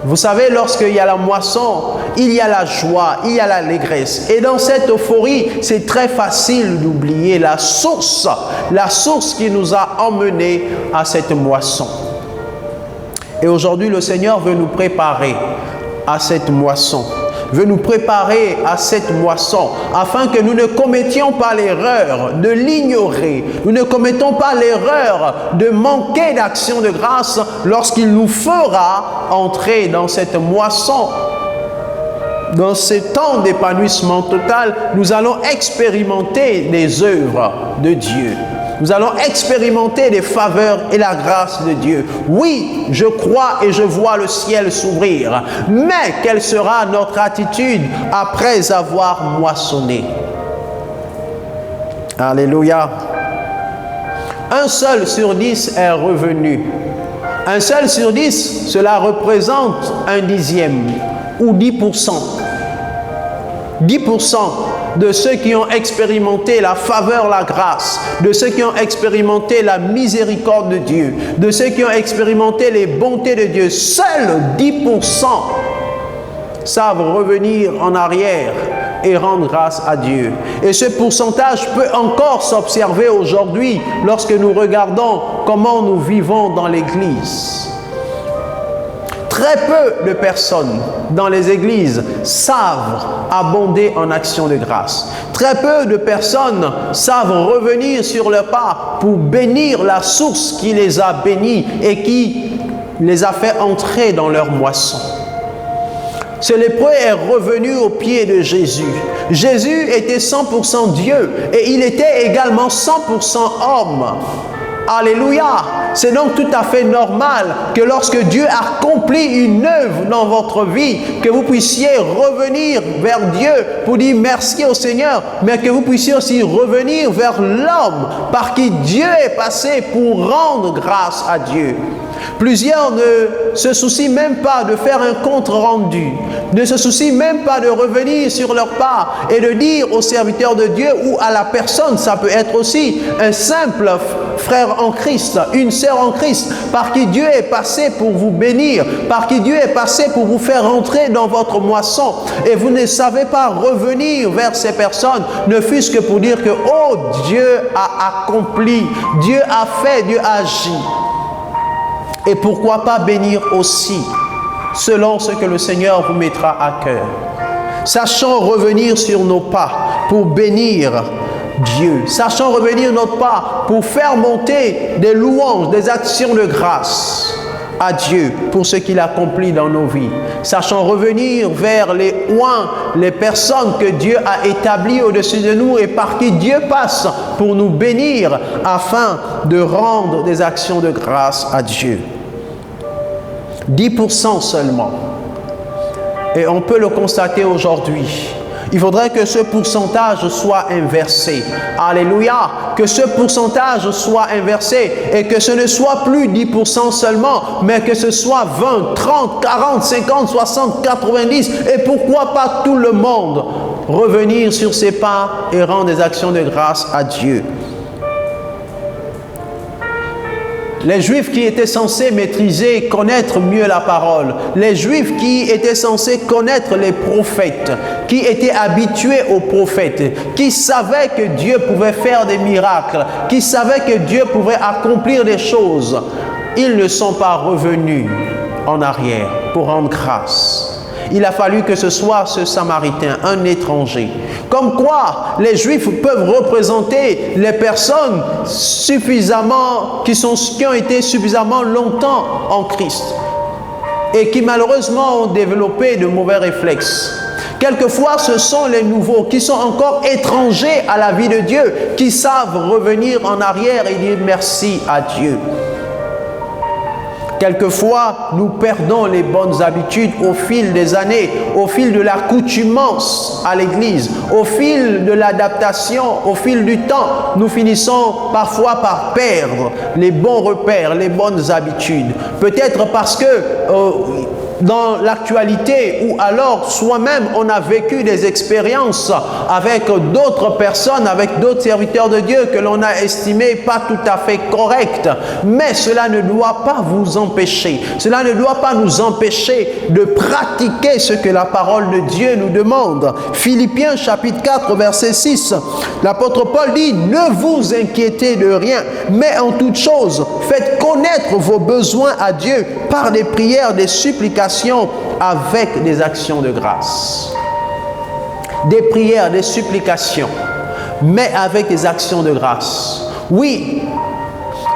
Vous savez, lorsqu'il y a la moisson, il y a la joie, il y a l'allégresse. Et dans cette euphorie, c'est très facile d'oublier la source qui nous a emmenés à cette moisson. Et aujourd'hui, le Seigneur veut nous préparer à cette moisson. Veut nous préparer à cette moisson afin que nous ne commettions pas l'erreur de l'ignorer. Nous ne commettons pas l'erreur de manquer d'action de grâce lorsqu'il nous fera entrer dans cette moisson. Dans ce temps d'épanouissement total, nous allons expérimenter les œuvres de Dieu. Nous allons expérimenter les faveurs et la grâce de Dieu. Oui, je crois et je vois le ciel s'ouvrir. Mais quelle sera notre attitude après avoir moissonné? Alléluia. 1 seul sur 10 est revenu. 1 seul sur 10, cela représente 1/10 ou 10%. 10% de ceux qui ont expérimenté la faveur, la grâce, de ceux qui ont expérimenté la miséricorde de Dieu, de ceux qui ont expérimenté les bontés de Dieu, seuls 10% savent revenir en arrière et rendre grâce à Dieu. Et ce pourcentage peut encore s'observer aujourd'hui lorsque nous regardons comment nous vivons dans l'Église. Très peu de personnes dans les églises savent abonder en action de grâce. Très peu de personnes savent revenir sur leur pas pour bénir la source qui les a bénis et qui les a fait entrer dans leur moisson. Ce lépreux est revenu aux pieds de Jésus. Jésus était 100% Dieu et il était également 100% homme. Alléluia! C'est donc tout à fait normal que lorsque Dieu accomplit une œuvre dans votre vie, que vous puissiez revenir vers Dieu pour dire merci au Seigneur, mais que vous puissiez aussi revenir vers l'homme par qui Dieu est passé pour rendre grâce à Dieu. Plusieurs ne se soucient même pas de faire un compte rendu, ne se soucient même pas de revenir sur leur pas et de dire au serviteur de Dieu ou à la personne, ça peut être aussi un simple frère en Christ, une sœur en Christ, par qui Dieu est passé pour vous bénir, par qui Dieu est passé pour vous faire entrer dans votre moisson. Et vous ne savez pas revenir vers ces personnes, ne fût-ce que pour dire que, oh, Dieu a accompli, Dieu a fait, Dieu a agi. Et pourquoi pas bénir aussi, selon ce que le Seigneur vous mettra à cœur. Sachons revenir sur nos pas pour bénir Dieu. Sachons revenir notre pas pour faire monter des louanges, des actions de grâce à Dieu pour ce qu'il accomplit dans nos vies. Sachons revenir vers les oints, les personnes que Dieu a établies au-dessus de nous et par qui Dieu passe pour nous bénir afin de rendre des actions de grâce à Dieu. 10% seulement. Et on peut le constater aujourd'hui. Il faudrait que ce pourcentage soit inversé. Alléluia. Que ce pourcentage soit inversé et que ce ne soit plus 10% seulement, mais que ce soit 20, 30, 40, 50, 60, 90 et pourquoi pas tout le monde revenir sur ses pas et rendre des actions de grâce à Dieu. Les Juifs qui étaient censés maîtriser, connaître mieux la parole, les Juifs qui étaient censés connaître les prophètes, qui étaient habitués aux prophètes, qui savaient que Dieu pouvait faire des miracles, qui savaient que Dieu pouvait accomplir des choses, ils ne sont pas revenus en arrière pour rendre grâce. Il a fallu que ce soit ce Samaritain, un étranger. Comme quoi, les Juifs peuvent représenter les personnes qui ont été suffisamment longtemps en Christ et qui malheureusement ont développé de mauvais réflexes. Quelquefois, ce sont les nouveaux qui sont encore étrangers à la vie de Dieu, qui savent revenir en arrière et dire merci à Dieu. Quelquefois, nous perdons les bonnes habitudes au fil des années, au fil de l'accoutumance à l'Église, au fil de l'adaptation, au fil du temps. Nous finissons parfois par perdre les bons repères, les bonnes habitudes. Peut-être parce que dans l'actualité ou alors soi-même on a vécu des expériences avec d'autres personnes, avec d'autres serviteurs de Dieu que l'on a estimé pas tout à fait corrects. Mais cela ne doit pas vous empêcher, cela ne doit pas nous empêcher de pratiquer ce que la parole de Dieu nous demande. Philippiens chapitre 4 verset 6, l'apôtre Paul dit: ne vous inquiétez de rien, mais en toute chose faites connaître vos besoins à Dieu par des prières, des supplications avec des actions de grâce. Des prières, des supplications, mais avec des actions de grâce. Oui,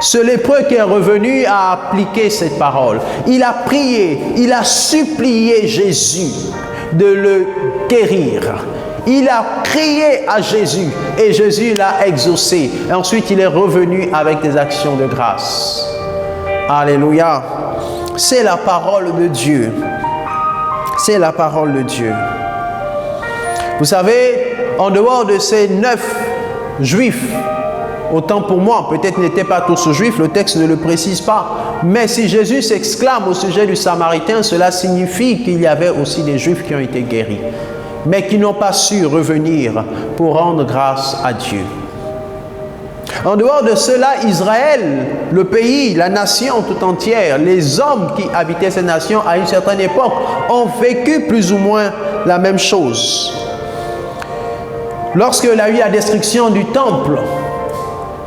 ce lépreux qui est revenu a appliqué cette parole. Il a prié, il a supplié Jésus de le guérir. Il a crié à Jésus et Jésus l'a exaucé. Et ensuite, il est revenu avec des actions de grâce. Alléluia. C'est la parole de Dieu. C'est la parole de Dieu. Vous savez, en dehors de ces 9 juifs, autant pour moi, peut-être n'étaient pas tous juifs, le texte ne le précise pas. Mais si Jésus s'exclame au sujet du Samaritain, cela signifie qu'il y avait aussi des juifs qui ont été guéris, mais qui n'ont pas su revenir pour rendre grâce à Dieu. En dehors de cela, Israël, le pays, la nation tout entière, les hommes qui habitaient cette nation à une certaine époque ont vécu plus ou moins la même chose. Lorsqu'il y a eu la destruction du temple,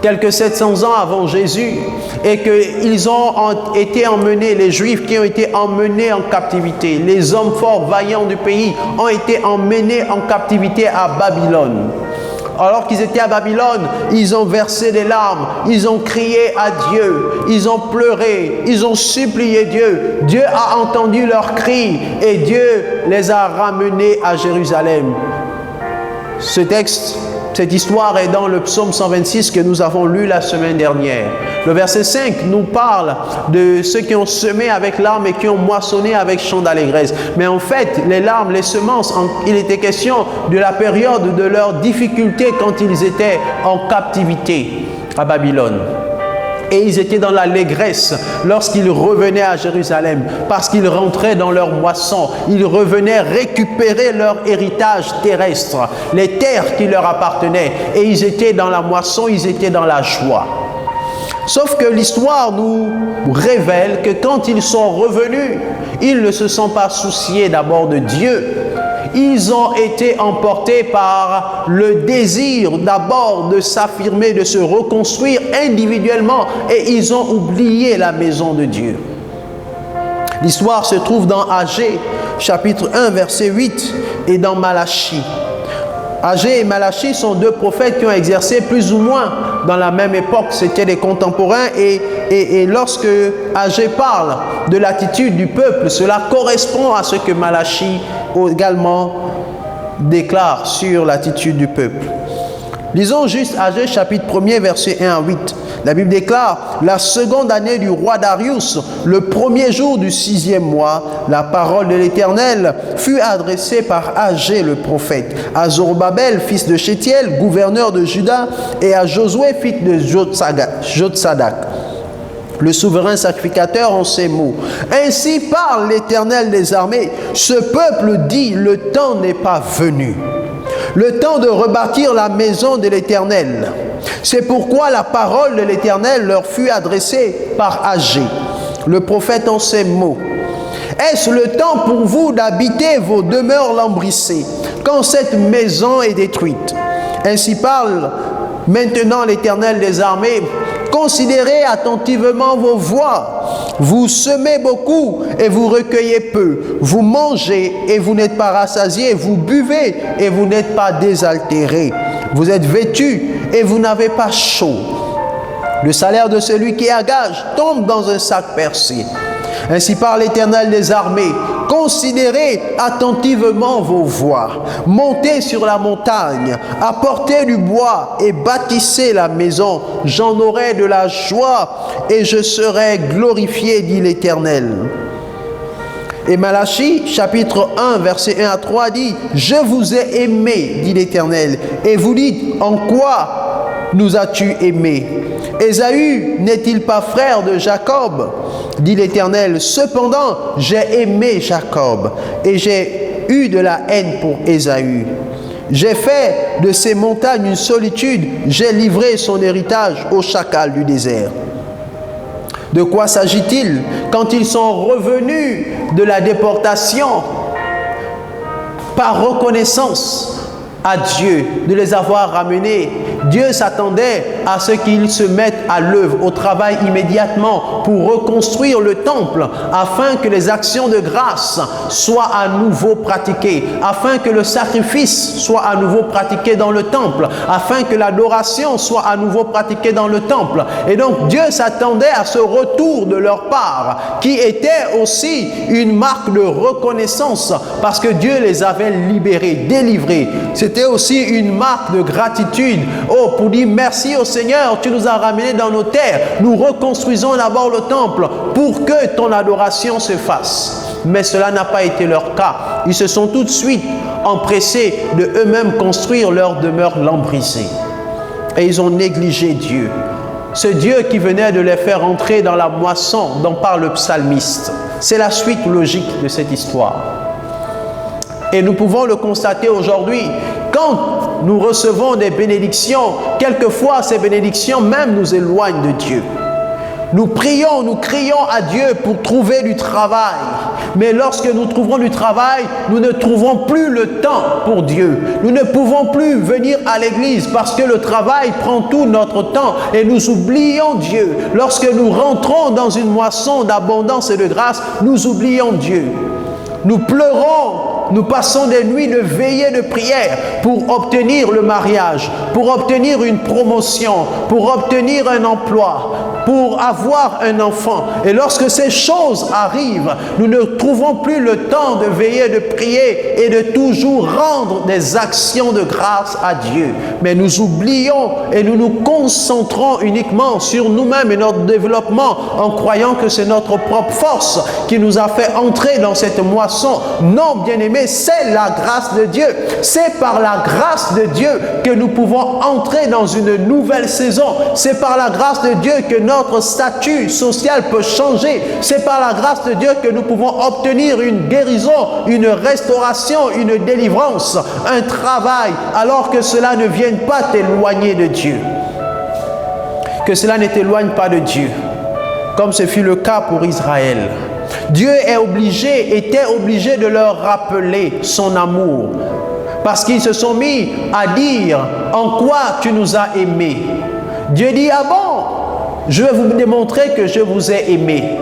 quelques 700 ans avant Jésus, et qu'ils ont été emmenés, les Juifs qui ont été emmenés en captivité, les hommes forts, vaillants du pays ont été emmenés en captivité à Babylone. Alors qu'ils étaient à Babylone, ils ont versé des larmes, ils ont crié à Dieu, ils ont pleuré, ils ont supplié Dieu. Dieu a entendu leurs cris et Dieu les a ramenés à Jérusalem. Ce texte, cette histoire est dans le psaume 126 que nous avons lu la semaine dernière. Le verset 5 nous parle de ceux qui ont semé avec larmes et qui ont moissonné avec chant d'allégresse. Mais en fait, les larmes, les semences, il était question de la période de leur difficulté quand ils étaient en captivité à Babylone. Et ils étaient dans l'allégresse lorsqu'ils revenaient à Jérusalem, parce qu'ils rentraient dans leur moisson. Ils revenaient récupérer leur héritage terrestre, les terres qui leur appartenaient. Et ils étaient dans la moisson, ils étaient dans la joie. Sauf que l'histoire nous révèle que quand ils sont revenus, ils ne se sont pas souciés d'abord de Dieu. Ils ont été emportés par le désir d'abord de s'affirmer, de se reconstruire individuellement, et ils ont oublié la maison de Dieu. L'histoire se trouve dans Agée, chapitre 1, verset 8, et dans Malachie. Agée et Malachie sont deux prophètes qui ont exercé plus ou moins dans la même époque. C'étaient des contemporains et lorsque Agée parle de l'attitude du peuple, cela correspond à ce que Malachie également déclare sur l'attitude du peuple. Lisons juste Agé chapitre 1er, verset 1 à 8. La Bible déclare, la seconde année du roi Darius, le premier jour du 6e mois, la parole de l'Éternel fut adressée par Agé le prophète, à Zorobabel, fils de Chétiel, gouverneur de Juda, et à Josué, fils de Jotsadak, le souverain sacrificateur, en ces mots. Ainsi parle l'Éternel des armées, ce peuple dit, le temps n'est pas venu, le temps de rebâtir la maison de l'Éternel. C'est pourquoi la parole de l'Éternel leur fut adressée par Agé, le prophète, en ces mots. Est-ce le temps pour vous d'habiter vos demeures lambrissées, quand cette maison est détruite? Ainsi parle maintenant l'Éternel des armées. Considérez attentivement vos voies. Vous semez beaucoup et vous recueillez peu. Vous mangez et vous n'êtes pas rassasiés. Vous buvez et vous n'êtes pas désaltérés. Vous êtes vêtus et vous n'avez pas chaud. Le salaire de celui qui est à gage tombe dans un sac percé. Ainsi parle l'Éternel des armées. Considérez attentivement vos voies. Montez sur la montagne, apportez du bois et bâtissez la maison. J'en aurai de la joie et je serai glorifié, dit l'Éternel. Et Malachie, chapitre 1, verset 1 à 3 dit, « Je vous ai aimé, dit l'Éternel. » Et vous dites, « En quoi nous as-tu aimés? Ésaü n'est-il pas frère de Jacob? Dit l'Éternel. Cependant, j'ai aimé Jacob et j'ai eu de la haine pour Ésaü. J'ai fait de ces montagnes une solitude, j'ai livré son héritage au chacal du désert. » De quoi s'agit-il? Quand ils sont revenus de la déportation, par reconnaissance à Dieu de les avoir ramenés, Dieu s'attendait à ce qu'ils se mettent à l'œuvre, au travail immédiatement pour reconstruire le temple, afin que les actions de grâce soient à nouveau pratiquées, afin que le sacrifice soit à nouveau pratiqué dans le temple, afin que l'adoration soit à nouveau pratiquée dans le temple. Et donc Dieu s'attendait à ce retour de leur part, qui était aussi une marque de reconnaissance, parce que Dieu les avait libérés, délivrés. C'était aussi une marque de gratitude. Oh, pour dire merci au Seigneur, tu nous as ramenés dans nos terres. Nous reconstruisons d'abord le temple pour que ton adoration se fasse. Mais cela n'a pas été leur cas. Ils se sont tout de suite empressés de eux-mêmes construire leur demeure lambrissée. Et ils ont négligé Dieu. Ce Dieu qui venait de les faire entrer dans la moisson dont parle le psalmiste. C'est la suite logique de cette histoire. Et nous pouvons le constater aujourd'hui. Quand nous recevons des bénédictions, quelquefois ces bénédictions même nous éloignent de Dieu. Nous prions, nous crions à Dieu pour trouver du travail. Mais lorsque nous trouverons du travail, nous ne trouverons plus le temps pour Dieu. Nous ne pouvons plus venir à l'église parce que le travail prend tout notre temps et nous oublions Dieu. Lorsque nous rentrons dans une moisson d'abondance et de grâce, nous oublions Dieu. Nous pleurons, nous passons des nuits de veillée de prière pour obtenir le mariage, pour obtenir une promotion, pour obtenir un emploi, pour avoir un enfant. Et lorsque ces choses arrivent, nous ne trouvons plus le temps de veiller, de prier et de toujours rendre des actions de grâce à Dieu. Mais nous oublions et nous nous concentrons uniquement sur nous-mêmes et notre développement en croyant que c'est notre propre force qui nous a fait entrer dans cette moisson. Non, bien-aimés, c'est la grâce de Dieu. C'est par la grâce de Dieu que nous pouvons entrer dans une nouvelle saison. C'est par la grâce de Dieu que notre statut social peut changer. C'est par la grâce de Dieu que nous pouvons obtenir une guérison, une restauration, une délivrance, un travail, alors que cela ne vienne pas t'éloigner de Dieu. Que cela ne t'éloigne pas de Dieu, comme ce fut le cas pour Israël. Dieu était obligé de leur rappeler son amour, parce qu'ils se sont mis à dire « En quoi tu nous as aimés ?» Dieu dit « Ah bon, je vais vous démontrer que je vous ai aimés. »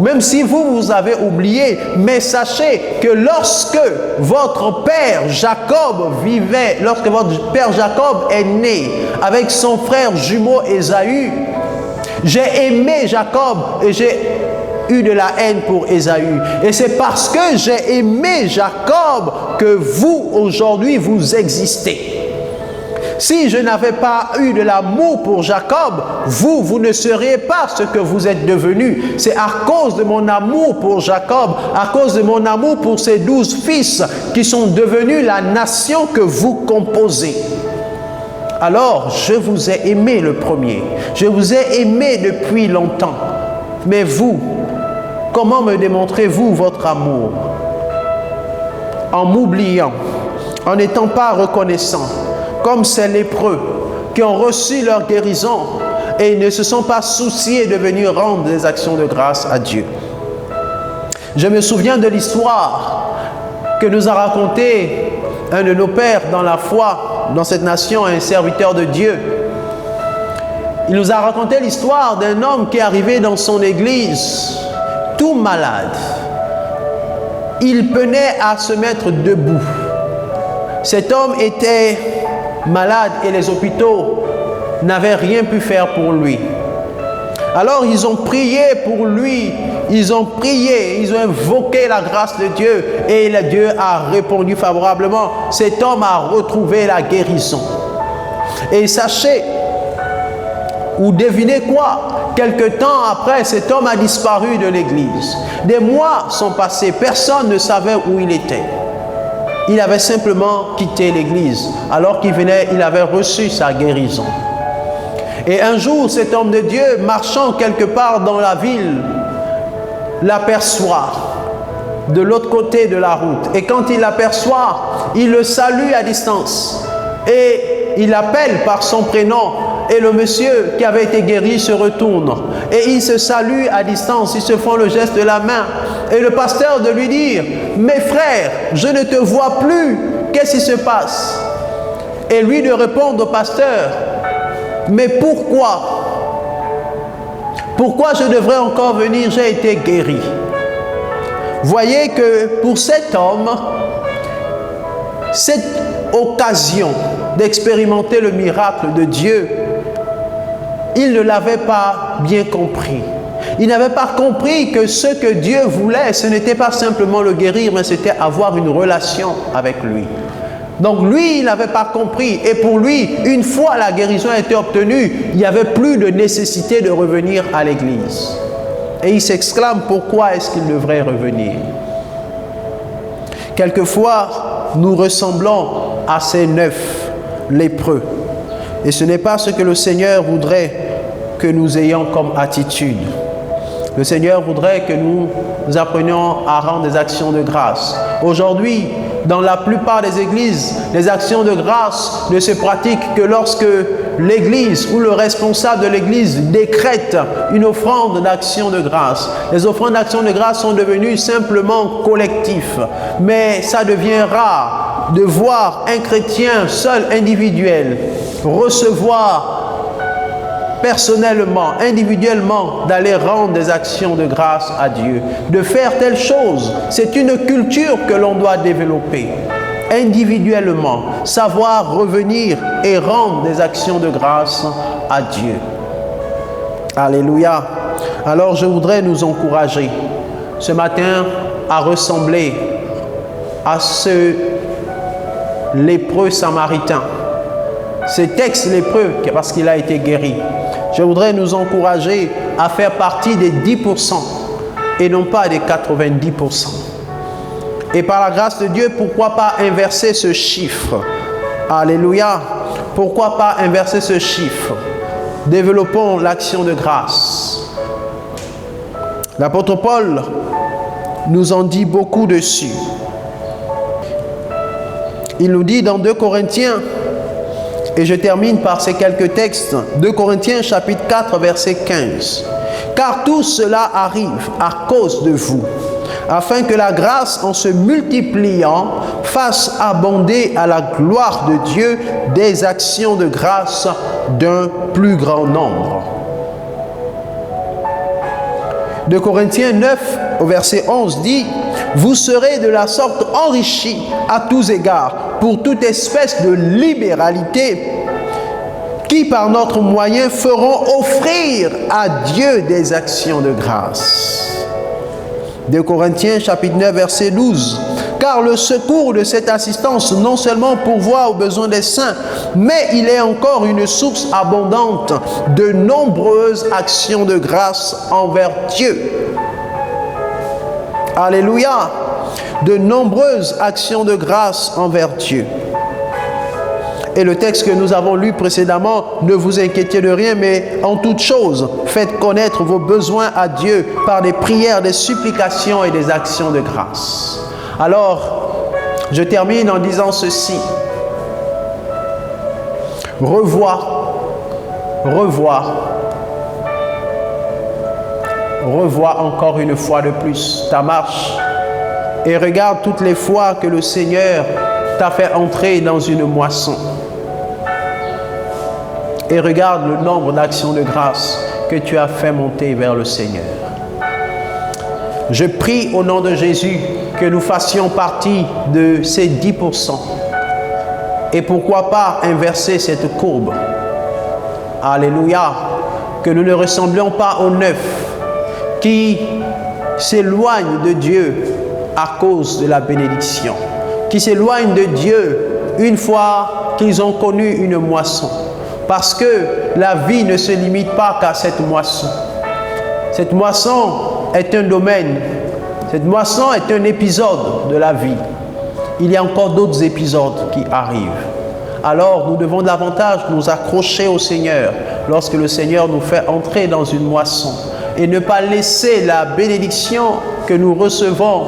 Même si vous avez oublié, mais sachez que lorsque votre père Jacob vivait, lorsque votre père Jacob est né avec son frère jumeau Ésaü, j'ai aimé Jacob et j'ai eu de la haine pour Ésaü. Et c'est parce que j'ai aimé Jacob que vous, aujourd'hui, vous existez. Si je n'avais pas eu de l'amour pour Jacob, vous ne seriez pas ce que vous êtes devenus. C'est à cause de mon amour pour Jacob, à cause de mon amour pour ses 12 fils qui sont devenus la nation que vous composez. Alors, je vous ai aimé le premier. Je vous ai aimé depuis longtemps. Mais vous, comment me démontrez-vous votre amour? En m'oubliant, en n'étant pas reconnaissant, comme ces lépreux qui ont reçu leur guérison et ne se sont pas souciés de venir rendre des actions de grâce à Dieu. Je me souviens de l'histoire que nous a raconté un de nos pères dans la foi, dans cette nation, un serviteur de Dieu. Il nous a raconté l'histoire d'un homme qui est arrivé dans son église, tout malade. Il peinait à se mettre debout. Cet homme était malade et les hôpitaux n'avaient rien pu faire pour lui. Alors ils ont prié pour lui, ils ont prié, ils ont invoqué la grâce de Dieu et Dieu a répondu favorablement. Cet homme a retrouvé la guérison. Et sachez, ou devinez quoi, quelque temps après, cet homme a disparu de l'église. Des mois sont passés, personne ne savait où il était. Il avait simplement quitté l'église. Alors qu'il venait, il avait reçu sa guérison. Et un jour, cet homme de Dieu, marchant quelque part dans la ville, l'aperçoit de l'autre côté de la route. Et quand il l'aperçoit, il le salue à distance. Et il l'appelle par son prénom. Et le monsieur qui avait été guéri se retourne. Et il se salue à distance. Ils se font le geste de la main. Et le pasteur de lui dire, « Mes frères, je ne te vois plus. Qu'est-ce qui se passe ?» Et lui de répondre au pasteur, « Mais pourquoi? Pourquoi je devrais encore venir? J'ai été guéri. » Voyez que pour cet homme, cette occasion d'expérimenter le miracle de Dieu, il ne l'avait pas bien compris. Il n'avait pas compris que ce que Dieu voulait, ce n'était pas simplement le guérir, mais c'était avoir une relation avec lui. Donc lui, il n'avait pas compris. Et pour lui, une fois la guérison a été obtenue, il n'y avait plus de nécessité de revenir à l'église. Et il s'exclame, pourquoi est-ce qu'il devrait revenir? Quelquefois, nous ressemblons à ces 9 lépreux. Et ce n'est pas ce que le Seigneur voudrait que nous ayons comme attitude. Le Seigneur voudrait que nous apprenions à rendre des actions de grâce. Aujourd'hui, dans la plupart des églises, les actions de grâce ne se pratiquent que lorsque l'église ou le responsable de l'église décrète une offrande d'action de grâce. Les offrandes d'action de grâce sont devenues simplement collectives, mais ça devient rare de voir un chrétien seul, individuel, recevoir personnellement, individuellement, d'aller rendre des actions de grâce à Dieu, de faire telle chose. C'est une culture que l'on doit développer individuellement, savoir revenir et rendre des actions de grâce à Dieu. Alléluia. Alors je voudrais nous encourager ce matin à ressembler à ce lépreux samaritain, cet ex-lépreux parce qu'il a été guéri. Je voudrais nous encourager à faire partie des 10% et non pas des 90%. Et par la grâce de Dieu, pourquoi pas inverser ce chiffre? Alléluia. Pourquoi pas inverser ce chiffre? Développons l'action de grâce. L'apôtre Paul nous en dit beaucoup dessus. Il nous dit dans 2 Corinthiens, et je termine par ces quelques textes, 2 Corinthiens chapitre 4 verset 15. « Car tout cela arrive à cause de vous, afin que la grâce en se multipliant fasse abonder à la gloire de Dieu des actions de grâce d'un plus grand nombre. » 2 Corinthiens 9 au verset 11 dit « Vous serez de la sorte enrichis à tous égards pour toute espèce de libéralité qui par notre moyen feront offrir à Dieu des actions de grâce. » 2 Corinthiens chapitre 9 verset 12. car le secours de cette assistance non seulement pourvoit aux besoins des saints, mais il est encore une source abondante de nombreuses actions de grâce envers Dieu. Alléluia! De nombreuses actions de grâce envers Dieu. Et le texte que nous avons lu précédemment, ne vous inquiétez de rien, mais en toute chose, faites connaître vos besoins à Dieu par des prières, des supplications et des actions de grâce. Alors, je termine en disant ceci. Revois encore une fois de plus ta marche et regarde toutes les fois que le Seigneur t'a fait entrer dans une moisson. Et regarde le nombre d'actions de grâce que tu as fait monter vers le Seigneur. Je prie au nom de Jésus que nous fassions partie de ces 10%. Et pourquoi pas inverser cette courbe. Alléluia. Que nous ne ressemblions pas aux 9 qui s'éloignent de Dieu à cause de la bénédiction. Qui s'éloignent de Dieu une fois qu'ils ont connu une moisson. Parce que la vie ne se limite pas qu'à cette moisson. Cette moisson est un domaine. Cette moisson est un épisode de la vie. Il y a encore d'autres épisodes qui arrivent. Alors nous devons davantage nous accrocher au Seigneur lorsque le Seigneur nous fait entrer dans une moisson. Et ne pas laisser la bénédiction que nous recevons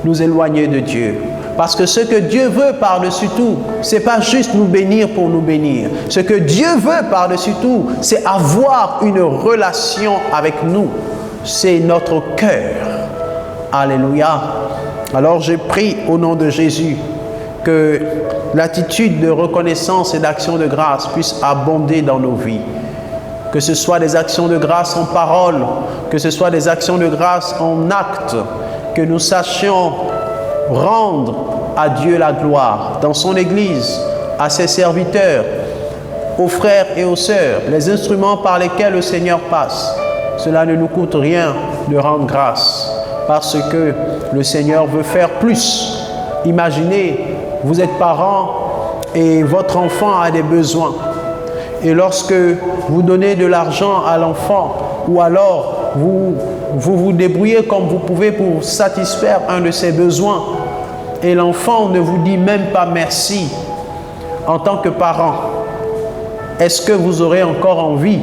nous éloigner de Dieu. Parce que ce que Dieu veut par-dessus tout, ce n'est pas juste nous bénir pour nous bénir. Ce que Dieu veut par-dessus tout, c'est avoir une relation avec nous. C'est notre cœur. Alléluia. Alors je prie au nom de Jésus que l'attitude de reconnaissance et d'action de grâce puisse abonder dans nos vies. Que ce soit des actions de grâce en parole, que ce soit des actions de grâce en actes, que nous sachions rendre à Dieu la gloire dans son Église, à ses serviteurs, aux frères et aux sœurs, les instruments par lesquels le Seigneur passe. Cela ne nous coûte rien de rendre grâce parce que le Seigneur veut faire plus. Imaginez, vous êtes parents et votre enfant a des besoins. Et lorsque vous donnez de l'argent à l'enfant ou alors vous débrouillez comme vous pouvez pour satisfaire un de ses besoins et l'enfant ne vous dit même pas merci en tant que parent, est-ce que vous aurez encore envie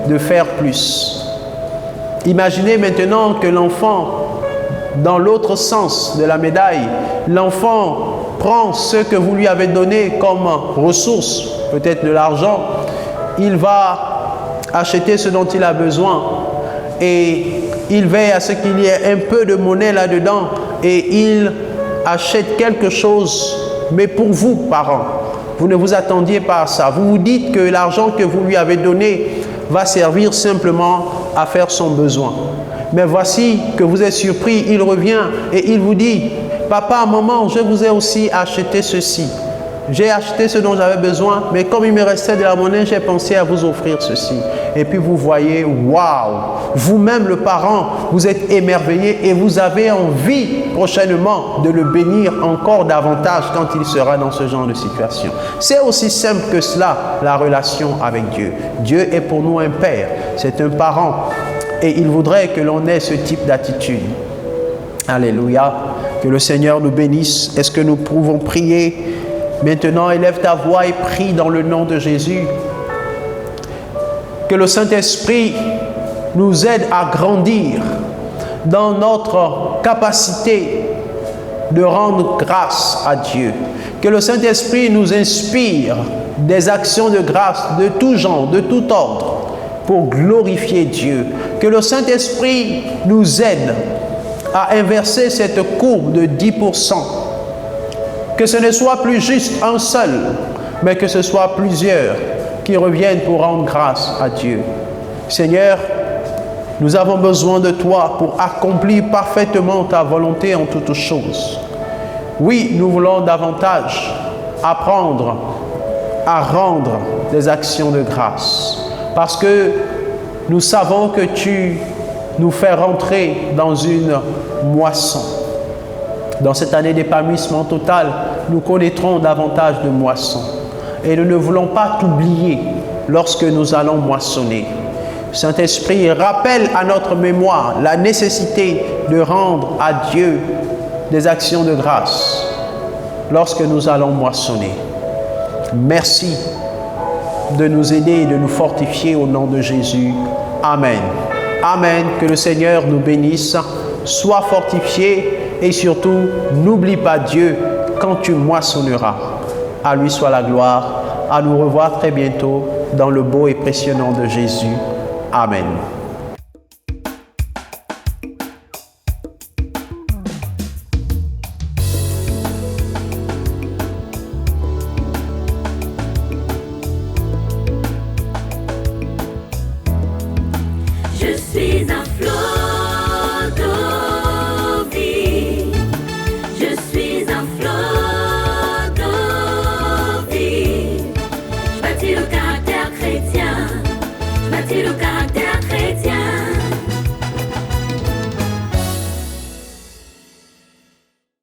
de faire plus? Imaginez maintenant que l'enfant, dans l'autre sens de la médaille, l'enfant prend ce que vous lui avez donné comme ressource, peut-être de l'argent, il va acheter ce dont il a besoin et il veille à ce qu'il y ait un peu de monnaie là-dedans et il achète quelque chose, mais pour vous, parents, vous ne vous attendiez pas à ça. Vous vous dites que l'argent que vous lui avez donné va servir simplement à faire son besoin. Mais voici que vous êtes surpris, il revient et il vous dit, « Papa, maman, je vous ai aussi acheté ceci. J'ai acheté ce dont j'avais besoin, mais comme il me restait de la monnaie, j'ai pensé à vous offrir ceci. » Et puis vous voyez, waouh, vous-même le parent, vous êtes émerveillé et vous avez envie prochainement de le bénir encore davantage quand il sera dans ce genre de situation. C'est aussi simple que cela, la relation avec Dieu. Dieu est pour nous un père, c'est un parent et il voudrait que l'on ait ce type d'attitude. Alléluia, que le Seigneur nous bénisse. Est-ce que nous pouvons prier? Maintenant, élève ta voix et prie dans le nom de Jésus. Que le Saint-Esprit nous aide à grandir dans notre capacité de rendre grâce à Dieu. Que le Saint-Esprit nous inspire des actions de grâce de tout genre, de tout ordre, pour glorifier Dieu. Que le Saint-Esprit nous aide à inverser cette courbe de 10%. Que ce ne soit plus juste un seul, mais que ce soit plusieurs qui reviennent pour rendre grâce à Dieu. Seigneur, nous avons besoin de toi pour accomplir parfaitement ta volonté en toutes choses. Oui, nous voulons davantage apprendre à rendre des actions de grâce, parce que nous savons que tu nous fais rentrer dans une moisson. Dans cette année d'épanouissement total, nous connaîtrons davantage de moissons. Et nous ne voulons pas t'oublier lorsque nous allons moissonner. Saint-Esprit, rappelle à notre mémoire la nécessité de rendre à Dieu des actions de grâce lorsque nous allons moissonner. Merci de nous aider et de nous fortifier au nom de Jésus. Amen. Amen. Que le Seigneur nous bénisse. Sois fortifié et surtout, n'oublie pas Dieu quand tu moissonneras. À lui soit la gloire. À nous revoir très bientôt dans le beau et précieux nom de Jésus. Amen.
Je suis un flot